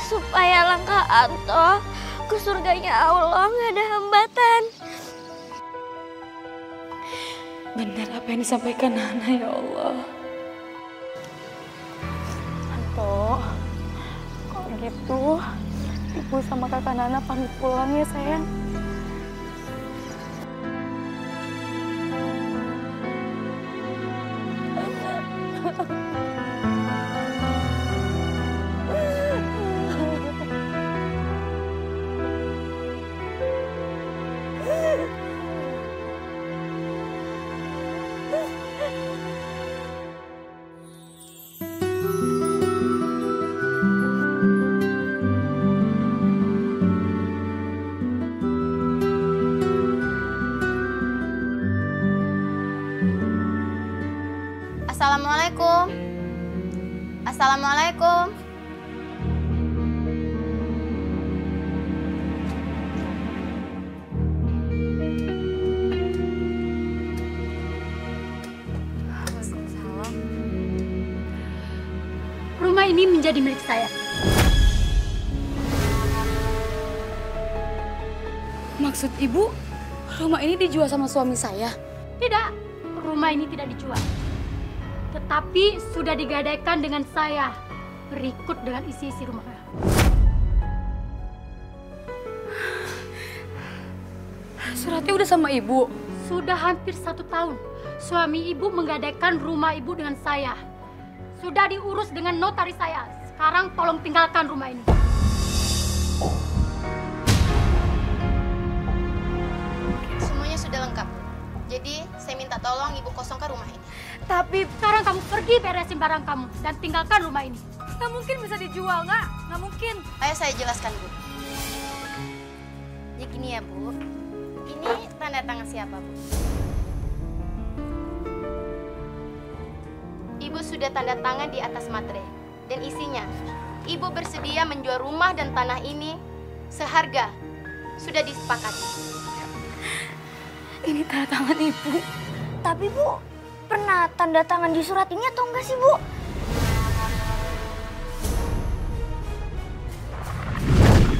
supaya langkah Anto ke surganya Allah nggak ada hambatan. Benar apa yang disampaikan Nana, ya Allah. Anto, kalau gitu Ibu sama kakak Nana pamit pulang ya, sayang. Assalamualaikum. Assalamualaikum. Rumah ini menjadi milik saya. Maksud Ibu, rumah ini dijual sama suami saya? Tidak, rumah ini tidak dijual. Tetapi sudah digadaikan dengan saya, berikut dengan isi-isi rumahnya. Suratnya udah sama Ibu? Sudah hampir 1 tahun, suami Ibu menggadaikan rumah Ibu dengan saya. Sudah diurus dengan notaris saya. Sekarang tolong tinggalkan rumah ini. Semuanya sudah lengkap. Jadi saya minta tolong Ibu kosongkan rumah ini. Tapi sekarang kamu pergi beresin barang kamu dan tinggalkan rumah ini. Nggak mungkin bisa dijual, nggak? Nggak mungkin. Ayo saya jelaskan, Bu. Jadi gini ya, Bu. Ini tanda tangan siapa, Bu? Ibu sudah tanda tangan di atas materai. Dan isinya, Ibu bersedia menjual rumah dan tanah ini seharga. Sudah disepakati. Ini tanda tangan Ibu. Tapi Bu, pernah tanda tangan di surat ini atau enggak sih, Bu?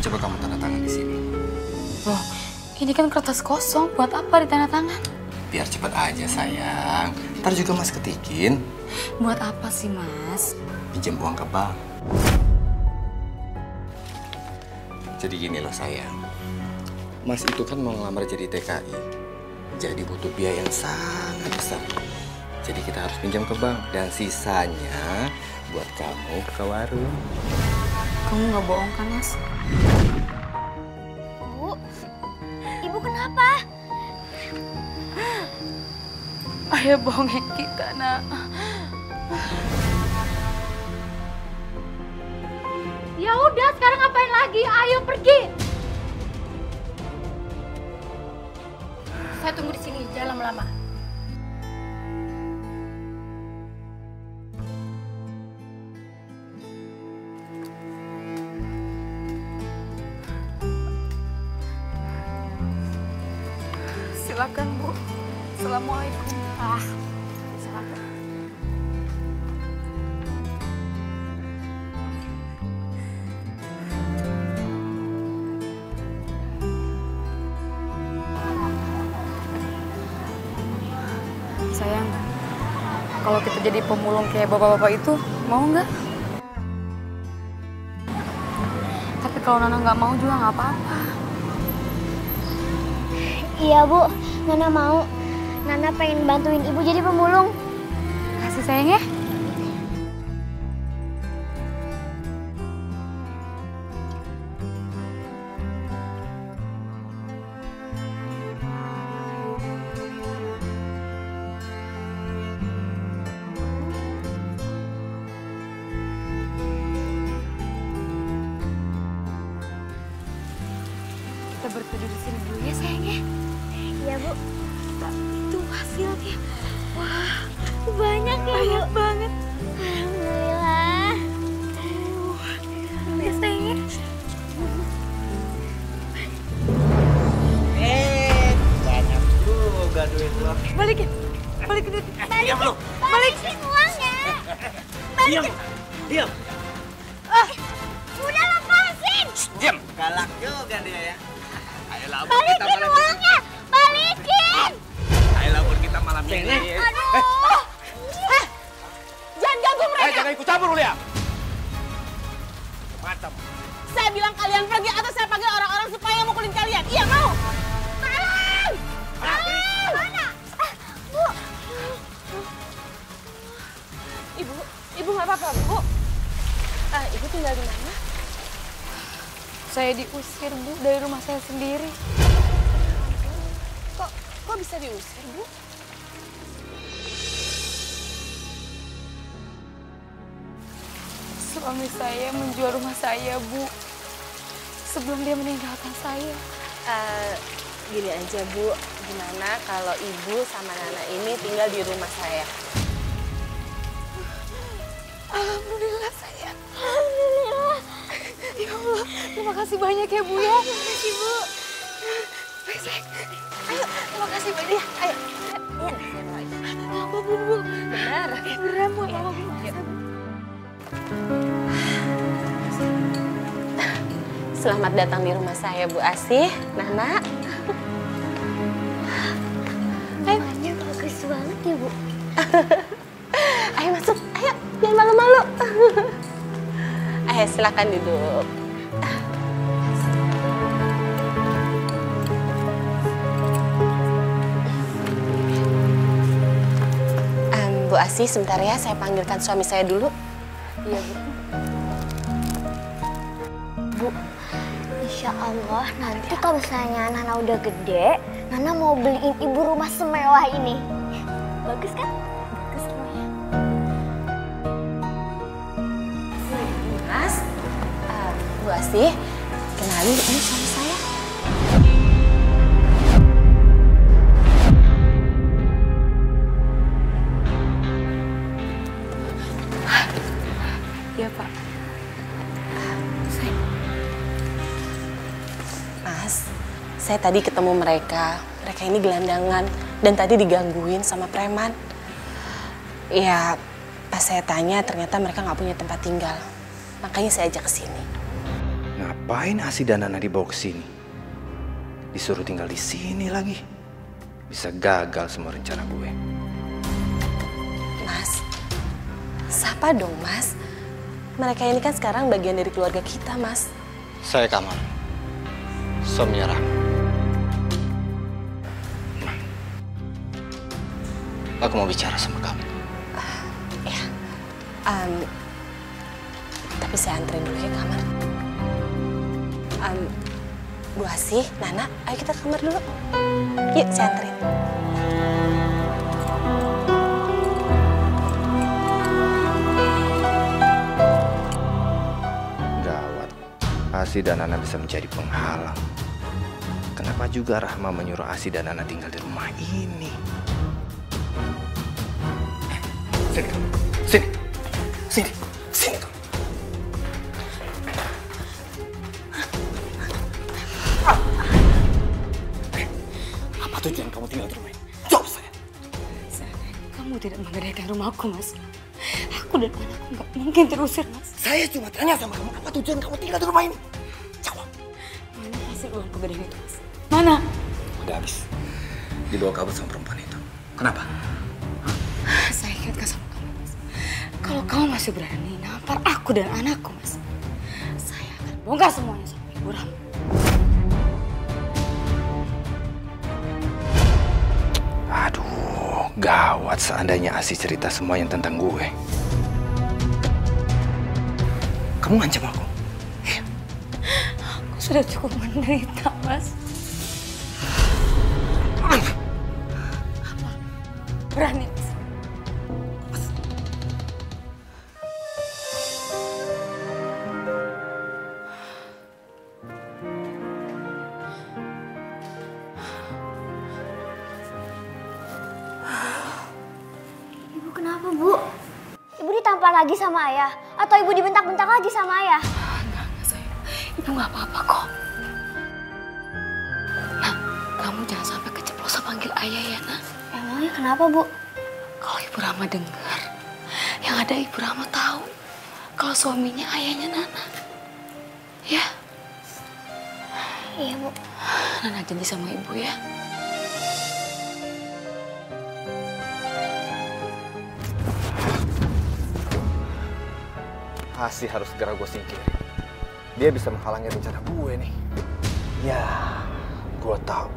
Coba kamu tanda tangan di sini. Loh, ini kan kertas kosong. Buat apa ditanda tangan? Biar cepat aja, sayang. Ntar juga Mas ketikin. Buat apa sih, Mas? Pinjam uang ke bank. Jadi gini loh sayang, Mas itu kan mau ngelamar jadi TKI, jadi butuh biaya yang sangat besar. Jadi kita harus pinjam ke bank dan sisanya buat kamu ke warung. Kamu nggak bohong kan, Mas? Bu, Ibu kenapa? Ayah bohongin kita, Nak. Ya udah, sekarang ngapain lagi? Ayo pergi. Saya tunggu di sini, jangan lama-lama. Silakan, Bu. Assalamualaikum. Silakan. Sayang, kalau kita jadi pemulung kayak bapak-bapak itu, mau nggak? Tapi kalau Nana nggak mau juga nggak apa-apa. Iya Bu, Nana mau. Nana pengen bantuin Ibu jadi pemulung. Kasih sayang ya. Kita berteduh di sini dulu ya sayang ya. Iya Bu. Itu hasilnya. Wah, banyak ya Bu. Banyak banget. Alhamdulillah. Ya sayang ya. Banyak juga duit lo. Balikin. Balikin duit. Diam lu. Balikin uangnya. Diam. Diam. Udah lepasin. Diam. Galak juga dia ya. Ayo labur kita Balikin malam ini. uangnya. Balikin. Ayo labur kita malam ini. Aduh. Jangan ganggu mereka. Jangan ikut campur lu ya. Mantap. Saya bilang kalian pergi atau saya panggil orang-orang supaya mukulin kalian. Iya mau? Tolong! Tolong! Mana? Bu. Ibu nggak apa-apa, Bu. Ibu tinggal di mana? Saya diusir Bu dari rumah saya sendiri. Kok bisa diusir, Bu? Suami saya menjual rumah saya, Bu. Sebelum dia meninggalkan saya. Gini aja, Bu. Gimana kalau Ibu sama Nana ini tinggal di rumah saya? Alhamdulillah sayang. Alhamdulillah. Ya Allah, terima kasih banyak ya Bu ya. Terima kasih Bu. Baik sayang. Ayo, terima kasih banyak. Ayo. Apa Bu? Benar. Beneran Bu, apa Bu? Selamat datang di rumah saya, Bu Asih, Nana. Ayo. Rumahnya bagus banget ya Bu. Ayo masuk, ayo. Jangan malu-malu. Ayo, silakan duduk. Bu Asih, sebentar ya, saya panggilkan suami saya dulu. Iya Bu. Bu, insya Allah nanti kalau misalnya Nana udah gede, Nana mau beliin Ibu rumah semewah ini. Bagus kan? Bagus rumahnya. Mas, Bu Asih, kenalin ini suami saya. Iya Pak. Mas, saya tadi ketemu mereka. Mereka ini gelandangan dan tadi digangguin sama preman. Ya, pas saya tanya ternyata mereka nggak punya tempat tinggal. Makanya saya ajak ke sini. Ngapain Asih dan Nana dibawa ke sini? Disuruh tinggal di sini lagi. Bisa gagal semua rencana gue. Mas, sapa dong Mas. Mereka ini kan sekarang bagian dari keluarga kita, Mas. Saya Kamal. Suaminya Rahma. Aku mau bicara sama kamu. Ya. Tapi saya anterin dulu ke kamar. Bu Asih, Nana, ayo kita ke kamar dulu. Yuk, saya anterin. Gawat. Asih dan Nana bisa menjadi penghalang. Kenapa juga Rahma menyuruh Asih dan Nana tinggal di rumah ini? Sini, sini, sini, sini tuh. Apa tujuan kamu tinggal di rumah ini? Jawab saya. Kamu tidak menggadaikan rumahku, Mas. Aku dan anakku nggak mungkin terusir, Mas. Saya cuma tanya sama kamu, apa tujuan kamu tinggal di rumah ini? Jawab. Mana hasil uangku gede itu, Mas? Mana? Udah habis. Dibawa kabur sama perempuan itu. Kenapa? Saya ingatkan sama kamu, Mas. Kalau kamu masih berani nampar aku dan anakku, Mas, saya akan bongkar semuanya sama Ibu Rahma. Aduh, gawat seandainya Asih cerita semuanya tentang gue. Kamu ngancam aku? Aku sudah cukup menderita, Mas. Berani, Mas. Ibu kenapa, Bu? Ibu ditampar lagi sama ayah? Atau ibu dibentak-bentak lagi sama ayah? Enggak, sayang. Ibu nggak apa-apa kok. Nah, kamu jangan sampai keceplosan panggil ayah ya, Nak. Emangnya kenapa, Bu? Kalau Ibu Rahma dengar, yang ada Ibu Rahma tahu kalau suaminya ayahnya Nana. Ya? Iya, Bu. Nana janji sama Ibu ya. Asih harus segera gue singkirin. Dia bisa menghalangi rencana gue nih. Ya, gue tahu.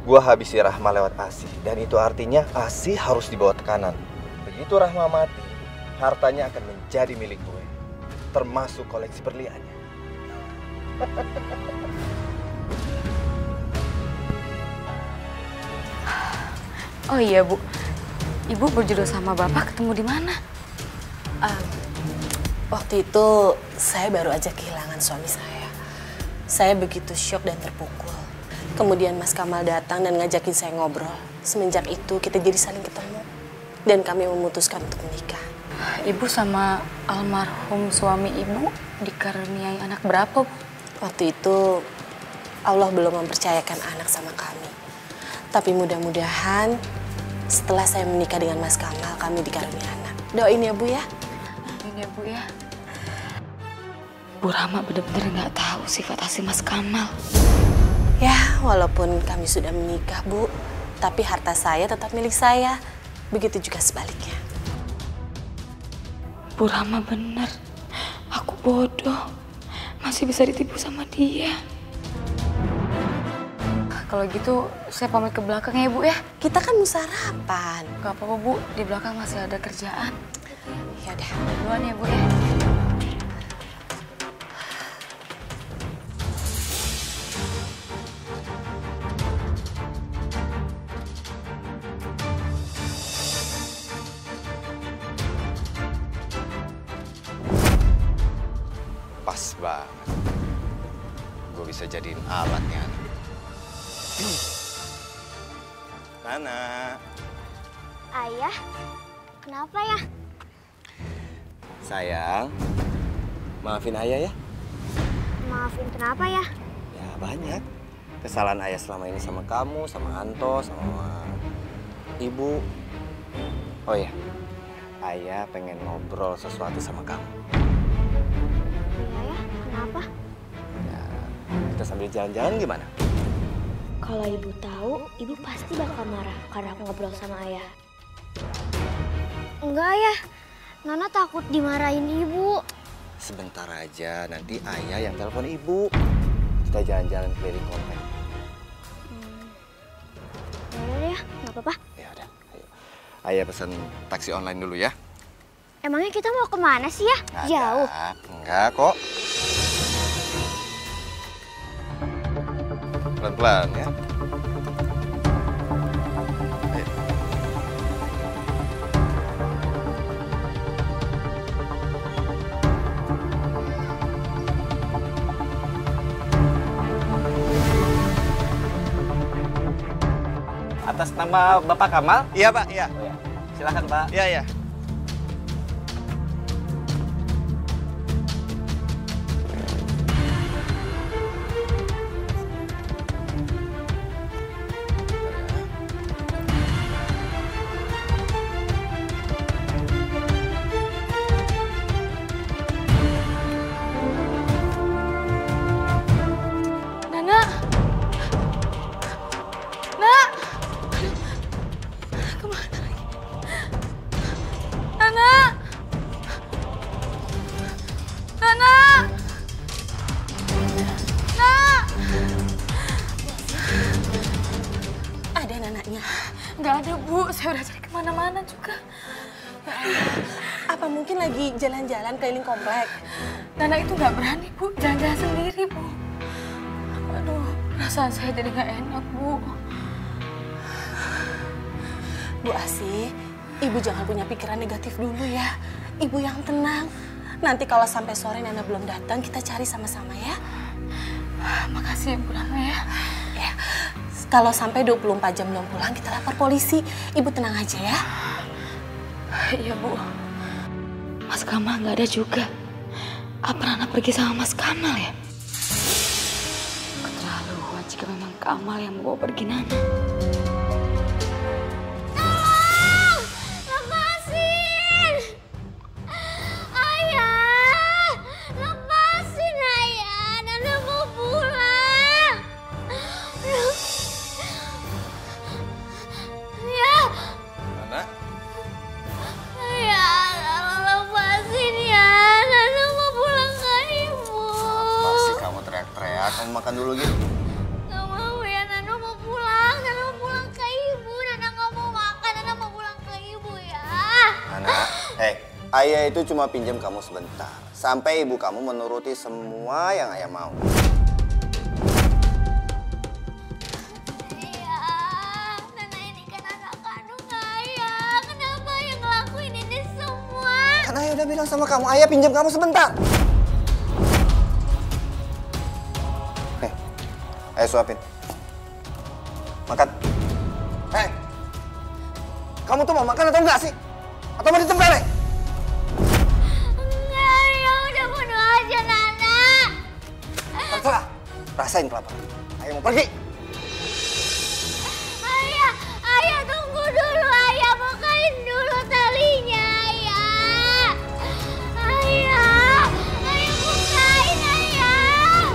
Gue habisi Rahma lewat Asih. Dan itu artinya Asih harus dibawa tekanan. Begitu Rahma mati, hartanya akan menjadi milik gue. Termasuk koleksi berliannya. Oh iya, Bu. Ibu berjodoh sama Bapak ketemu di mana? Waktu itu saya baru aja kehilangan suami saya. Saya begitu syok dan terpukul. Kemudian Mas Kamal datang dan ngajakin saya ngobrol. Semenjak itu kita jadi saling ketemu. Dan kami memutuskan untuk menikah. Ibu sama almarhum suami Ibu dikaruniai anak berapa, Bu? Waktu itu Allah belum mempercayakan anak sama kami. Tapi mudah-mudahan setelah saya menikah dengan Mas Kamal, kami dikaruniai anak. Doain ya, Bu ya. Amin ya, Bu ya. Bu Rahma benar-benar nggak tahu sifat asli Mas Kamal. Ya, walaupun kami sudah menikah, Bu, tapi harta saya tetap milik saya. Begitu juga sebaliknya. Bu Rahma benar. Aku bodoh. Masih bisa ditipu sama dia. Kalau gitu, saya pamit ke belakang ya, Bu ya. Kita kan mau sarapan. Gak apa-apa, Bu. Di belakang masih ada kerjaan. Ya udah. Duluan ya, Bu ya. Pas banget. Gue bisa jadiin alatnya. Nana. Ayah, kenapa ya? Sayang, maafin ayah ya. Maafin kenapa ya? Ya banyak. Kesalahan ayah selama ini sama kamu, sama Anto, sama ibu. Oh ya, ayah pengen ngobrol sesuatu sama kamu. Iya ya, kenapa? Ya, kita sambil jalan-jalan gimana? Kalau ibu tahu, ibu pasti bakal marah karena aku ngobrol sama ayah. Enggak ya, Nana takut dimarahin ibu. Sebentar aja, nanti ayah yang telepon ibu. kita jalan-jalan keliling komplek. Ya, nggak apa-apa. Ya udah, ayo. Ayah pesan taksi online dulu ya. Emangnya kita mau kemana sih ya? Nggak Jauh. ada. Enggak kok. Pelan-pelan ya. Ayo. Atas nama Bapak Kamal? Iya Pak, iya. Oh, ya. Silakan Pak. Iya, iya. Nana! Nak! Kemana lagi? Nana! Nana! Nak! Ada nananya? Nggak ada, Bu. Saya udah cari kemana-mana juga. Apa mungkin lagi jalan-jalan keliling komplek? Nana itu nggak berani, Bu. Jalan-jalan sendiri, Bu. Aduh, perasaan saya jadi nggak enak, Bu. Bu Asih, Ibu jangan punya pikiran negatif dulu ya. Ibu yang tenang. Nanti kalau sampai sore Nana belum datang, kita cari sama-sama ya. Makasih ya, Bu Rama ya. Ya, kalau sampai 24 jam belum pulang, kita lapor polisi. Ibu tenang aja ya. Iya, Bu. Mas Kamal nggak ada juga. Apa Nana pergi sama Mas Kamal ya? Keterlaluan jika memang Kamal yang membawa pergi Nana. Lepasin! Ayah! Lepasin, Ayah! Nana mau pulang! Ya! Nana? Ya, lepasin ya. Nana mau pulang ke Ibu. Pasti kamu teriak-teriak. Kamu makan dulu gitu. Gak mau ya, Nana mau pulang. Nana mau pulang ke Ibu. Nana gak mau makan. Nana mau pulang ke Ibu ya. Nana, ayah itu cuma pinjam kamu sebentar. Sampai ibu kamu menuruti semua yang ayah mau. Ayah, Nana ini kan anak kandung Ayah. Kenapa Ayah ngelakuin ini semua? Kan ayah udah bilang sama kamu, ayah pinjam kamu sebentar. Ayo suapin. Makan. Kamu tuh mau makan atau enggak sih? Atau mau ditempeleng? Enggak, Ayah udah bunuh aja Nana. Terserah. Rasain kelaparan. Ayo mau pergi. Ayah tunggu dulu. Ayah bukain dulu talinya, Ayah. Ayah bukain, Ayah.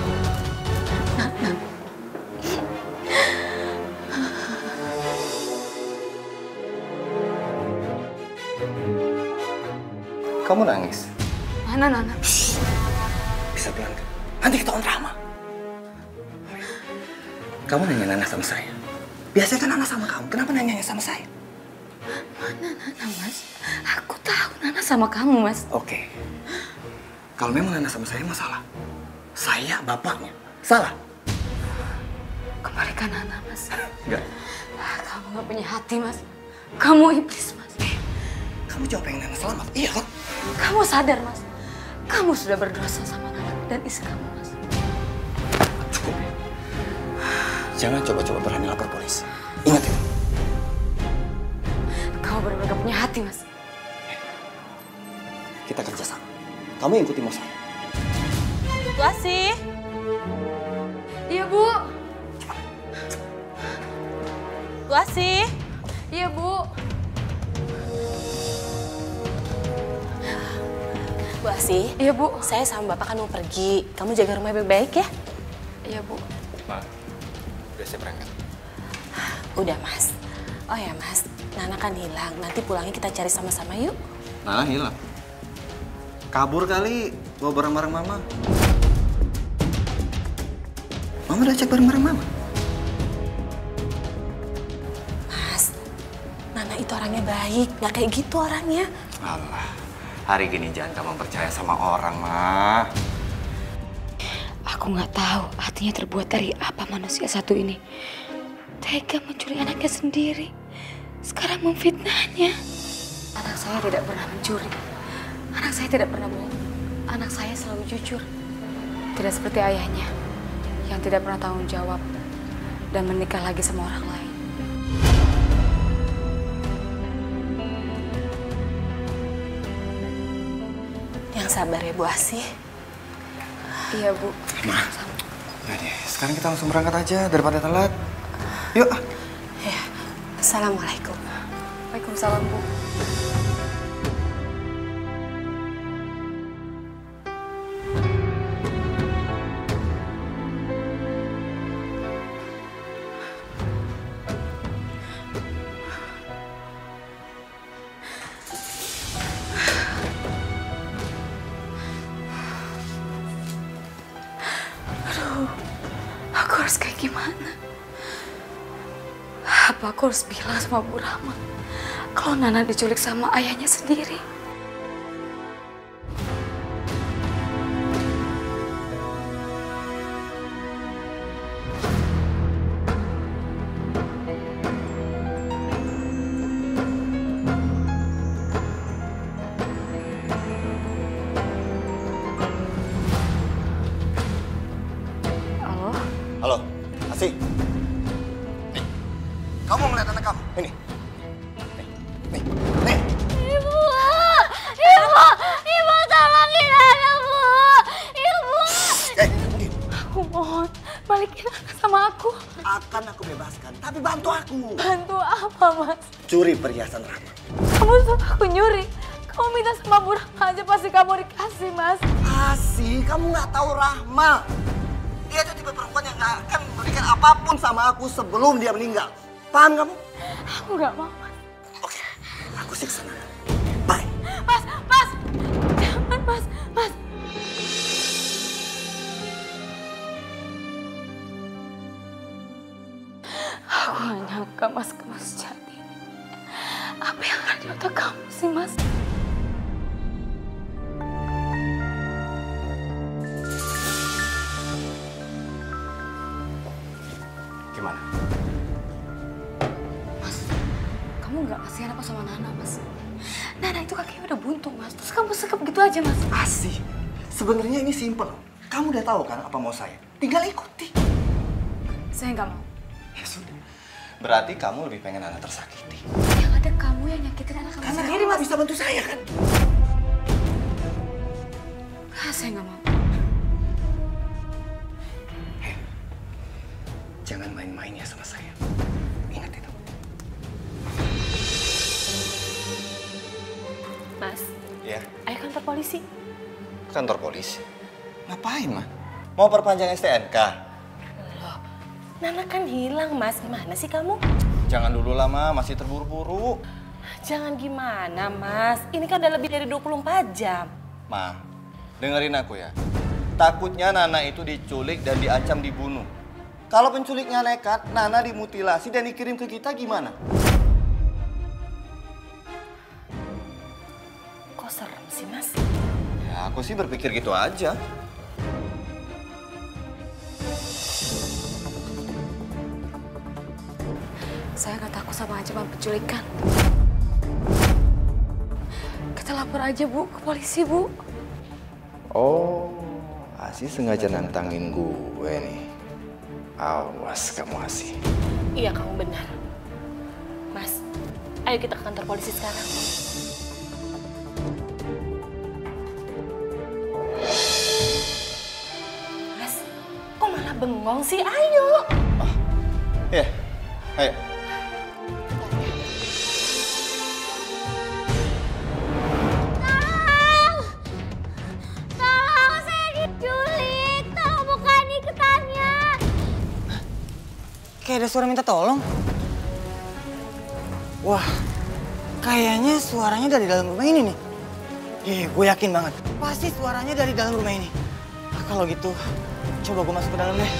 Kamu nangis? Mana Nana? Bisa pelan kan? Nanti ketahuan drama. Kamu nanya Nana sama saya. Biasanya kan Nana sama kamu. Kenapa nanyanya sama saya? Mana Nana, Mas? Aku tahu Nana sama kamu, Mas. Oke. Kalau memang Nana sama saya masalah. Saya bapaknya. Salah? Kembalikan Nana, Mas. Enggak. Kamu gak punya hati, Mas. Kamu iblis, Mas. Kamu cuma pengen Nana selamat, iya kan? Kamu sadar, Mas. Kamu sudah berdosa sama Nana dan istri kamu, Mas. Cukup ya. Jangan coba-coba berani lapor polisi. Ingat itu. Kamu benar-benar gak punya hati, Mas. Kita kerja sama. Kamu ikuti mau saya. Bu Asih. Iya, Bu. Bu Asih. Iya, Bu. Bu Asih. Iya, Bu. Saya sama Bapak kan mau pergi. Kamu jaga rumah baik-baik ya? Iya, Bu. Ma, udah saya berangkat. Udah, Mas. Oh ya, Mas. Nana kan hilang. Nanti pulangnya kita cari sama-sama yuk. Nana hilang. Kabur kali, bawa barang-barang mama. Mama udah cek bareng-bareng Mama. Mas, Nana itu orangnya baik, nggak kayak gitu orangnya. Allah, hari gini jangan kamu percaya sama orang, Ma. Aku nggak tahu hatinya terbuat dari apa manusia satu ini. Tega mencuri anaknya sendiri. Sekarang memfitnahnya. Anak saya tidak pernah mencuri. Anak saya tidak pernah bohong. Anak saya selalu jujur. Tidak seperti ayahnya yang tidak pernah tanggung jawab dan menikah lagi sama orang lain. Yang sabar ya Bu Asih. Iya Bu. Ma, udah deh. Sekarang kita langsung berangkat aja daripada telat. Yuk. Ya, Assalamualaikum. Waalaikumsalam Bu. Aku harus kayak gimana? Apa aku harus bilang sama Bu Rahma kalau Nana diculik sama ayahnya sendiri? Halo, Asih. Nih, kamu ngeliat anak kamu? Ini. Nih. Ibu! Ibu tolongin anakku! Ibu! Aku mohon, balikin anak sama aku. Akan aku bebaskan, tapi bantu aku. Bantu apa, Mas? Curi perhiasan Rahma. Kamu suruh aku nyuri. Kamu minta sama Bu Rahma aja pasti kamu dikasih, Mas. Asih, kamu nggak tahu Rahma. Dia itu tipe perempuan yang nggak akan memberikan apapun sama aku sebelum dia meninggal. Paham kamu? Aku nggak mau, Mas. Oke, aku siksa Nana. Bye. Mas! Jangan, Mas! Aku nggak nyangka Mas kemas jadi. Apa yang ada di otak kamu sih, Mas? Gimana? Mas, kamu nggak kasihan apa sama Nana, Mas? Nana itu kakinya udah buntung, Mas. Terus kamu sekep gitu aja, Mas. Asih, sebenarnya ini simpel. Kamu udah tahu kan apa mau saya? Tinggal ikuti. Saya nggak mau. Ya sudah. Berarti kamu lebih pengen Nana tersakiti. Yang ada kamu yang nyakitin anak kamu Karena sendiri, kamu Mas. bisa bantu saya kan? Saya nggak mau. Jangan main-main ya sama saya. Ingat itu. Mas, Ya, ayo kantor polisi. kantor polisi. Ngapain, Ma? Mau perpanjang STNK? Loh, Nana kan hilang, Mas. Gimana sih kamu? Jangan dulu lah, Ma. Masih terburu-buru. Jangan gimana, Mas. Ini kan udah lebih dari 24 jam. Ma, dengerin aku ya. Takutnya Nana itu diculik dan diancam dibunuh. Kalau penculiknya nekat, Nana dimutilasi dan dikirim ke kita gimana? Kok serem sih, Mas? Ya, aku sih berpikir gitu aja. Saya nggak takut sama ancaman penculikan. Kita lapor aja, Bu, ke polisi, Bu. Oh, Asih sengaja nantangin gue nih. Awas kamu, Asih. Iya, kamu benar. Mas, ayo kita ke kantor polisi sekarang. Mas, kok malah bengong sih? Ayo. Ya, ayo. Tolong, saya diculik. Tolong bukain iketannya. Kayak ada suara minta tolong. Wah, kayaknya suaranya dari dalam rumah ini nih. Gue yakin banget. Pasti suaranya dari dalam rumah ini. Kalau gitu, coba gue masuk ke dalam deh.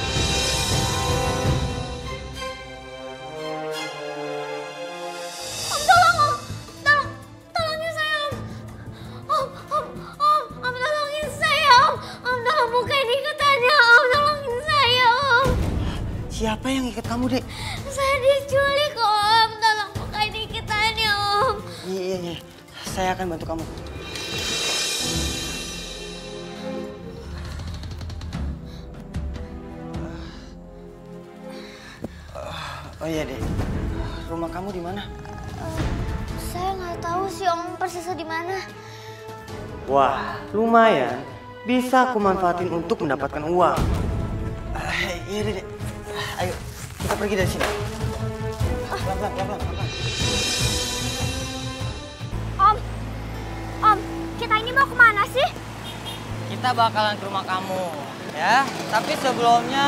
Siapa yang ikat kamu, Dek? Saya diculik, Om. Tolong bukain ikatannya, Om. Iya. Saya akan bantu kamu. Oh iya, Dek. Rumah kamu di mana? Saya nggak tahu sih, Om, persisnya di mana. Wah, lumayan. Bisa aku manfaatin untuk mendapatkan uang. Iya, Dek. Ayo, kita pergi dari sini. Pelan-pelan. Om, kita ini mau kemana sih? Kita bakalan ke rumah kamu, ya. Tapi sebelumnya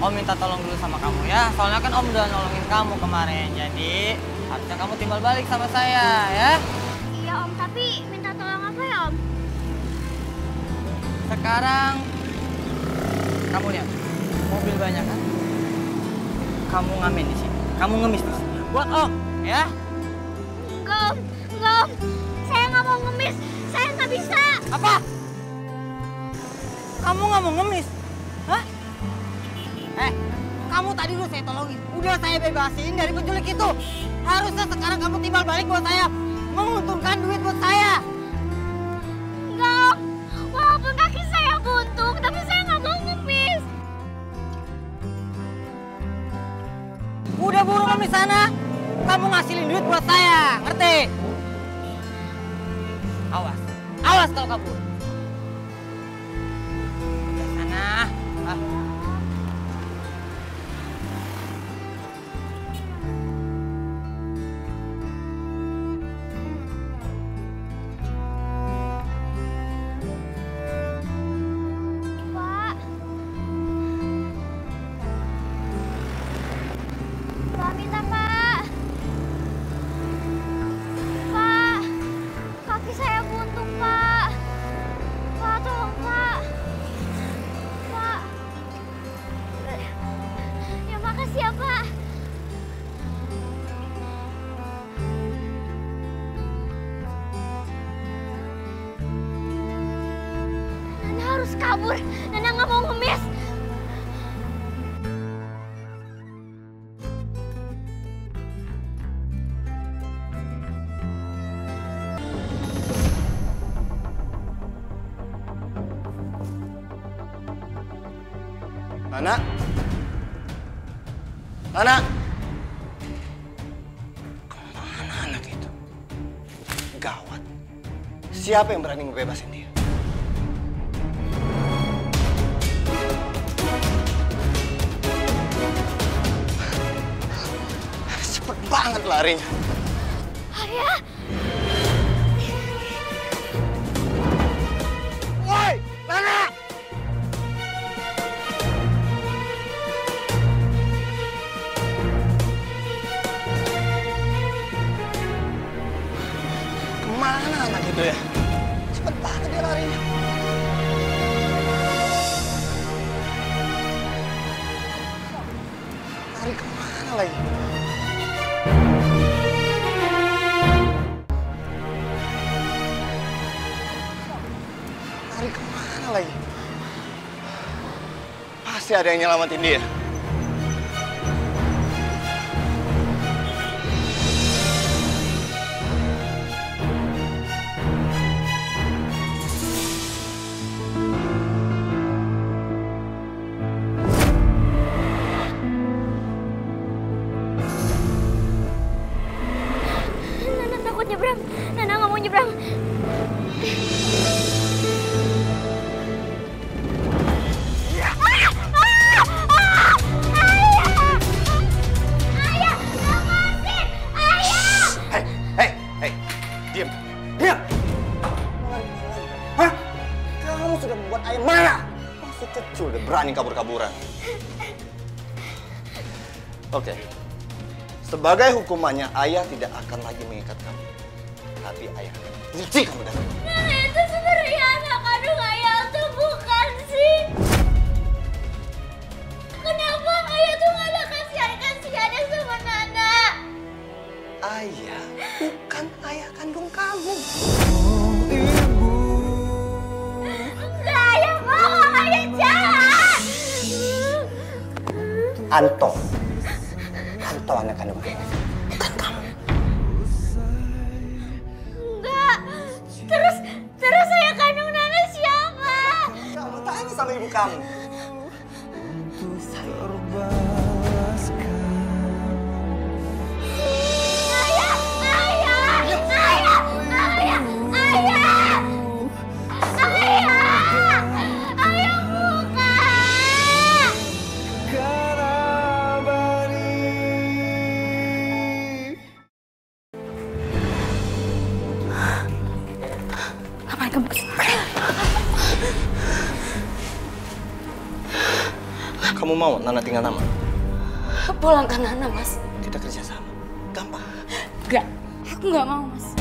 Om minta tolong dulu sama kamu ya. Soalnya kan Om udah nolongin kamu kemarin. Jadi harusnya kamu timbal balik sama saya ya. Iya, Om, tapi minta tolong apa ya, Om? Sekarang kamu lihat, mobil banyak kan? Kamu ngamen di sini. Kamu ngemis di sini. Buat Om, ya? Enggak, Om. Saya nggak mau ngemis. Saya nggak bisa. Apa? Kamu nggak mau ngemis? Hah? Kamu tadi udah saya tolongin. Udah saya bebasin dari penculik itu. Harusnya sekarang kamu timbal balik buat saya. Menguntungkan duit buat saya. Enggak, Om. Walaupun kaki saya buntung, tapi saya nggak mau ngemis. Udah burung ngemis sana. Kamu ngasilin duit buat saya. Ngerti? Awas. Awas kalau kabur. Udah sana. Kabur, Nana nggak mau ngemis. Nana, Nana, kemana anak itu? Gawat. Siapa yang berani ngebebasin dia? Banget larinya. Ayah. Woi, Nana! Kemana anak itu ya? Cepet banget dia larinya. Lari kemana lagi? Lari kemana lagi? Pasti ada yang nyelamatin dia. Nana takut nyebrang. Nana nggak mau nyebrang. Diam! Hah? Kamu sudah membuat ayah marah. Masih kecil udah berani kabur-kaburan. Oke. Sebagai hukumannya, ayah tidak akan lagi mengikat kamu. Tapi ayah akan benci kamu dari ini. Nana itu sebenarnya anak kandung ayah tuh bukan sih? Kenapa ayah tuh nggak ada kasihan-kasihannya sama Nana? Ayah bukan ayah kandung kamu. Enggak, ayah bohong, ayah jahat. Anto. Anto anak kandung Rena, bukan kamu. Enggak. Terus saya kandung Nana siapa? Kamu tanya sama ibu kamu. Ngapain kamu kesini? Kamu mau Nana tinggal nama? Pulangkan Nana, Mas. Kita kerja sama. Gampang. Enggak, aku nggak mau, Mas.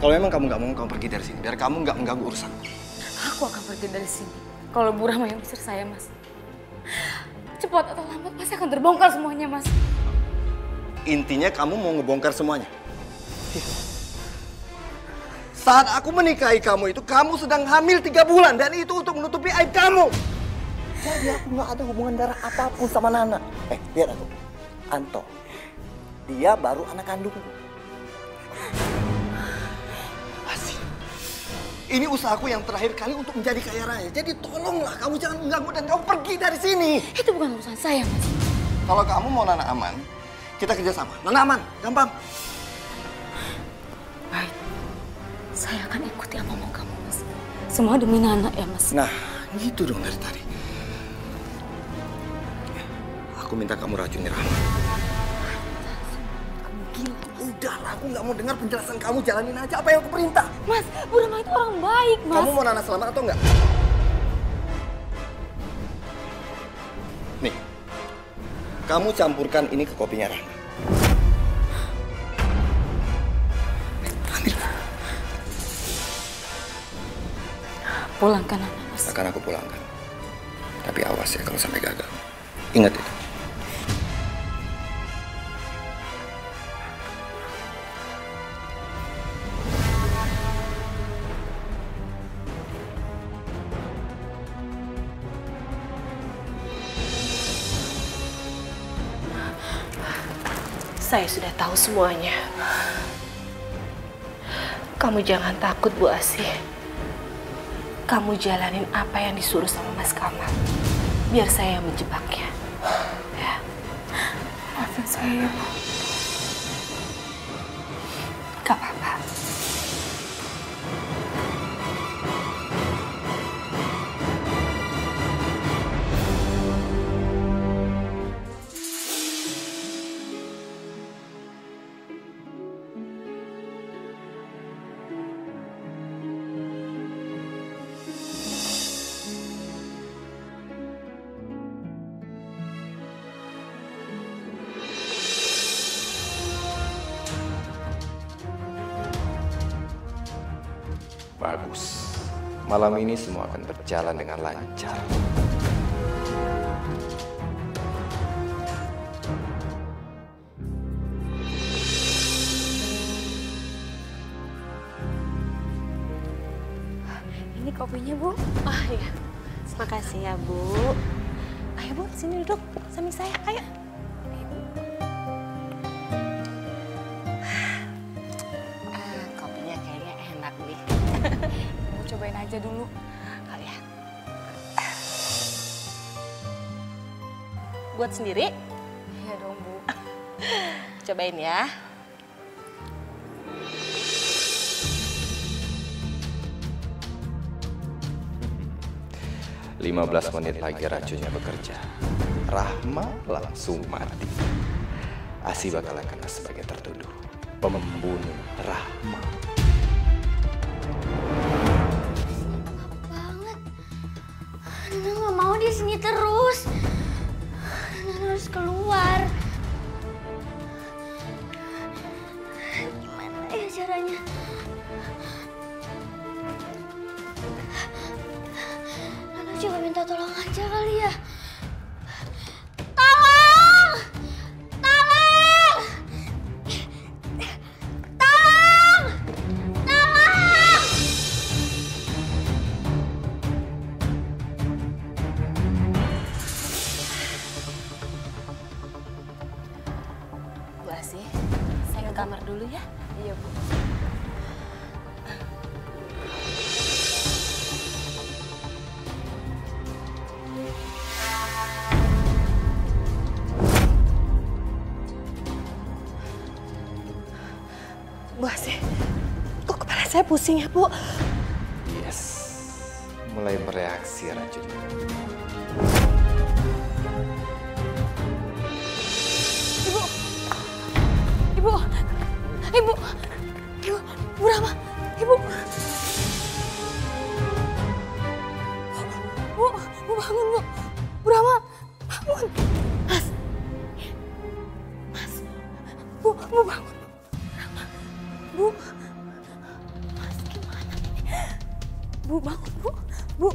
Kalau memang kamu nggak mau, kamu pergi dari sini. Biar kamu nggak mengganggu urusan. Aku akan pergi dari sini. Kalau Bu Rahma yang usir saya, Mas. Cepat atau lambat pasti akan terbongkar semuanya, Mas. Intinya kamu mau ngebongkar semuanya. Saat aku menikahi kamu itu, kamu sedang hamil 3 bulan. Dan itu untuk menutupi aib kamu. Jadi aku nggak ada hubungan darah apapun sama Nana. Lihat aku. Anto. Dia baru anak kandungku. Asih. Ini usahaku yang terakhir kali untuk menjadi kaya raya. Jadi tolonglah kamu jangan mengganggu dan kamu pergi dari sini. Itu bukan urusan saya, Mas. Kalau kamu mau Nana aman, kita kerjasama. Nana aman, gampang. Baik. Saya akan ikuti apa mau kamu, Mas. Semua demi Nana ya, Mas. Nah, gitu dong dari tadi. Aku minta kamu racuni Rahma. Kamu gila, Mas. Udahlah, aku nggak mau dengar penjelasan kamu. Jalanin aja apa yang aku perintah. Mas, Bu Rahma itu orang baik, Mas. Kamu mau Nana selamat atau enggak? Nih, kamu campurkan ini ke kopinya Rahma. Ambil. Pulangkan Nana, Mas. Akan aku pulangkan. Tapi awas ya kalau sampai gagal. Ingat itu. Saya sudah tahu semuanya. Kamu jangan takut, Bu Asih. Kamu jalanin apa yang disuruh sama Mas Kamal. Biar saya yang menjebaknya. Ya. Maafin saya, Bu. Gak apa-apa. Bagus. Malam ini semua akan berjalan dengan lancar. Ini kopinya, Bu. Oh iya, terima kasih ya, Bu. Ayo, Bu, sini duduk samping saya, ayo. Kopinya kayaknya enak nih. Mau cobain aja dulu. Oh ya. Buat sendiri? Iya dong, Bu. Cobain ya. Lima 15 menit lagi racunnya bekerja. Rahma langsung mati. Asih bakalan kena sebagai tertuduh pembunuh Rahma. Banget. Nana nggak mau di sini terus. Nana harus keluar. Gimana ya caranya? Nana coba minta tolong aja kali ya. Tolong! Tolong! Tolong! Tolong! kamar dulu ya. Iya, Bu. Bu Asih, kok kepala saya pusing ya, Bu? Yes, mulai bereaksi racunnya. Ibu, Bu Rama, Ibu. Bu bangun, Bu. Bu Rama, bangun. Mas, Bu bangun. Bu, Mas gimana ini? Bu bangun, Bu.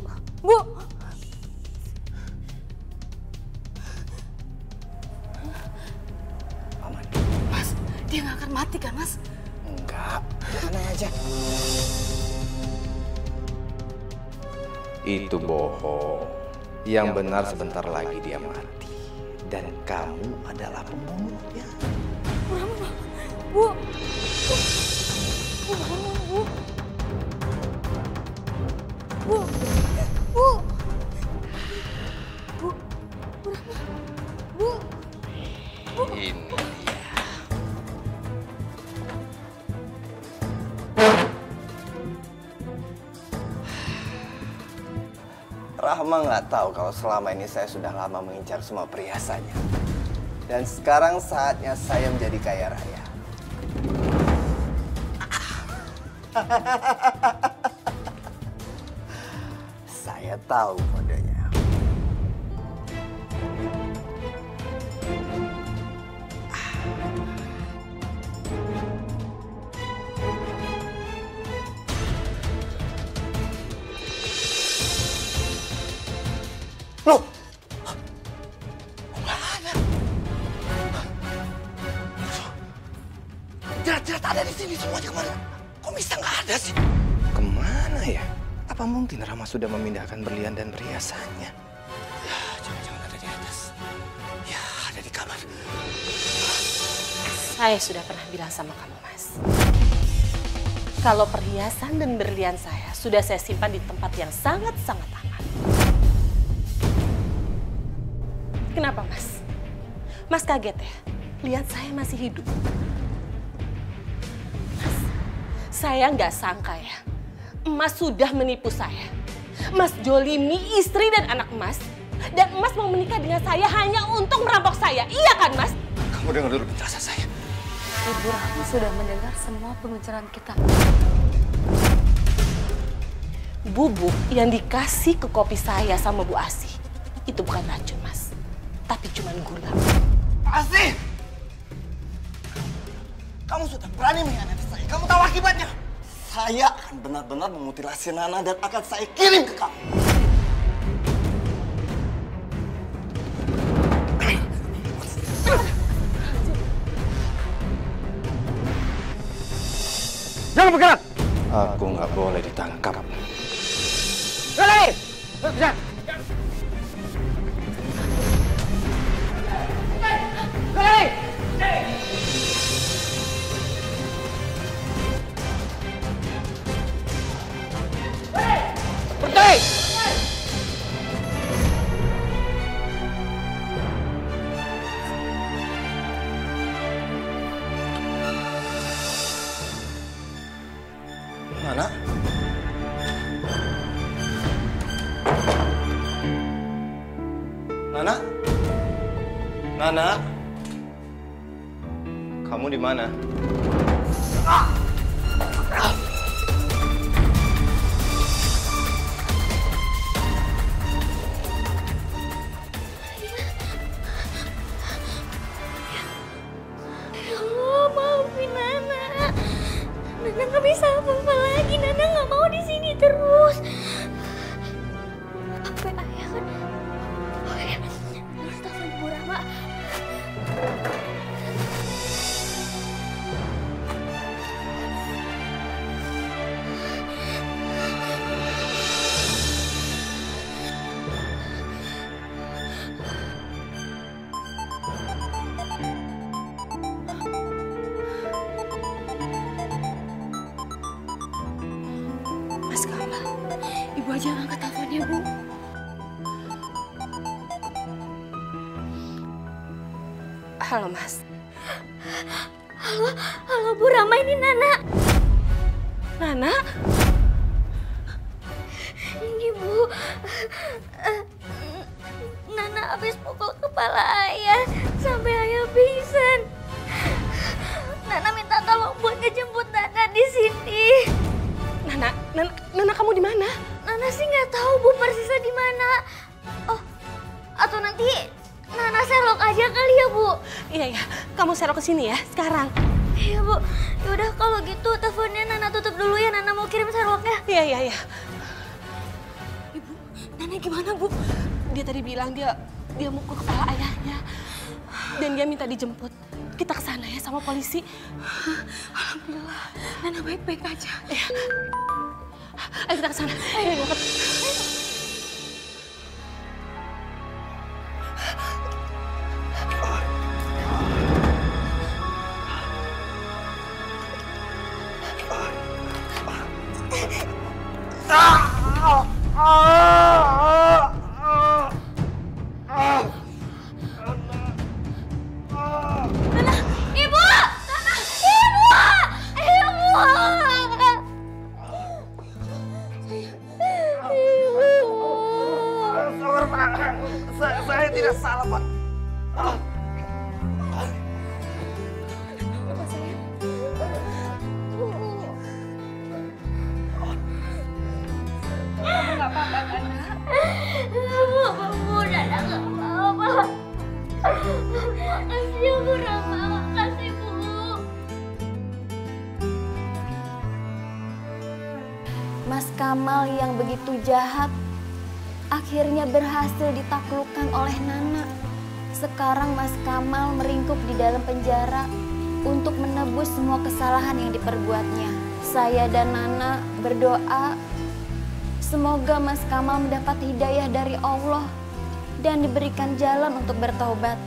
Mas, dia nggak akan mati kan, Mas? Enggak, tenang aja. Itu bohong. Yang benar sebentar lagi dia mati. Dan kamu adalah pembunuhnya. Bu Rama, Bu. Bu bangun, Bu. Bu. Bu Rama. Bu. Ini dia. Rahma nggak tahu kalau selama ini saya sudah lama mengincar semua perhiasannya. Dan sekarang saatnya saya menjadi kaya raya. Saya tahu kodenya. Loh, nggak ada. Jelas-jelas ada di sini semuanya kemana? Kok bisa nggak ada sih? Kemana ya? Apa mungkin Rama sudah memindahkan berlian dan perhiasannya? Ya, jangan-jangan ada di atas. Ya, ada di kamar. Saya sudah pernah bilang sama kamu, Mas. Kalau perhiasan dan berlian saya sudah saya simpan di tempat yang sangat-sangat aman. Kenapa, Mas? Mas kaget ya? Lihat saya masih hidup. Mas, saya nggak sangka ya. Mas sudah menipu saya. Mas jolimi istri dan anak Mas. Dan Mas mau menikah dengan saya hanya untuk merampok saya. Iya kan, Mas? Kamu dengar dulu penjelasan saya. Ibu Rahma sudah mendengar semua pembicaraan kita. Bubuk yang dikasih ke kopi saya sama Bu Asih itu bukan racun, Mas. Tapi cuma gula. Asih! Kamu sudah berani mengkhianati saya. Kamu tahu akibatnya. Saya akan benar-benar memutilasi Nana dan akan saya kirim ke kamu. Jangan bergerak! Aku nggak boleh ditangkap. Lari! Bisa! Lari! Berhenti! Nana? Nana? Nana? Kamu di mana? Ya Allah, maafin Nana. Nana nggak bisa apa-apa lagi. Nana nggak mau di sini terus. Apa ayah kan? Oh ya, terus telepon Bu Rama. Halo, Mas. Halo Bu Rama, ini Nana. Nana? Ini Bu, Nana habis pukul kepala ayah sampai ayah pingsan. Nana minta tolong buat ngejemput Nana di sini. Nana kamu di mana? Nana sih nggak tahu Bu persisnya di mana. Oh, atau nanti Nana serok aja kali ya Bu? Iya, kamu serok ke sini ya sekarang. Iya Bu, yaudah kalau gitu teleponnya Nana tutup dulu ya, Nana mau kirim seroknya. Iya. Ibu, Nana gimana Bu? Dia tadi bilang dia mukul kepala ayahnya dan dia minta dijemput. Kita kesana ya sama polisi. Alhamdulillah, Nana baik-baik aja. Iya. Ayo kita kesana. Ayo. Saya tidak salah, Pak. Kamu nggak apa-apa kan, Nak? Bu, Nana nggak apa-apa. Makasih ya Bu Rama, makasih Bu. Mas Kamal yang begitu jahat akhirnya berhasil ditaklukkan oleh Nana. Sekarang Mas Kamal meringkuk di dalam penjara untuk menebus semua kesalahan yang diperbuatnya. Saya dan Nana berdoa semoga Mas Kamal mendapat hidayah dari Allah dan diberikan jalan untuk bertaubat.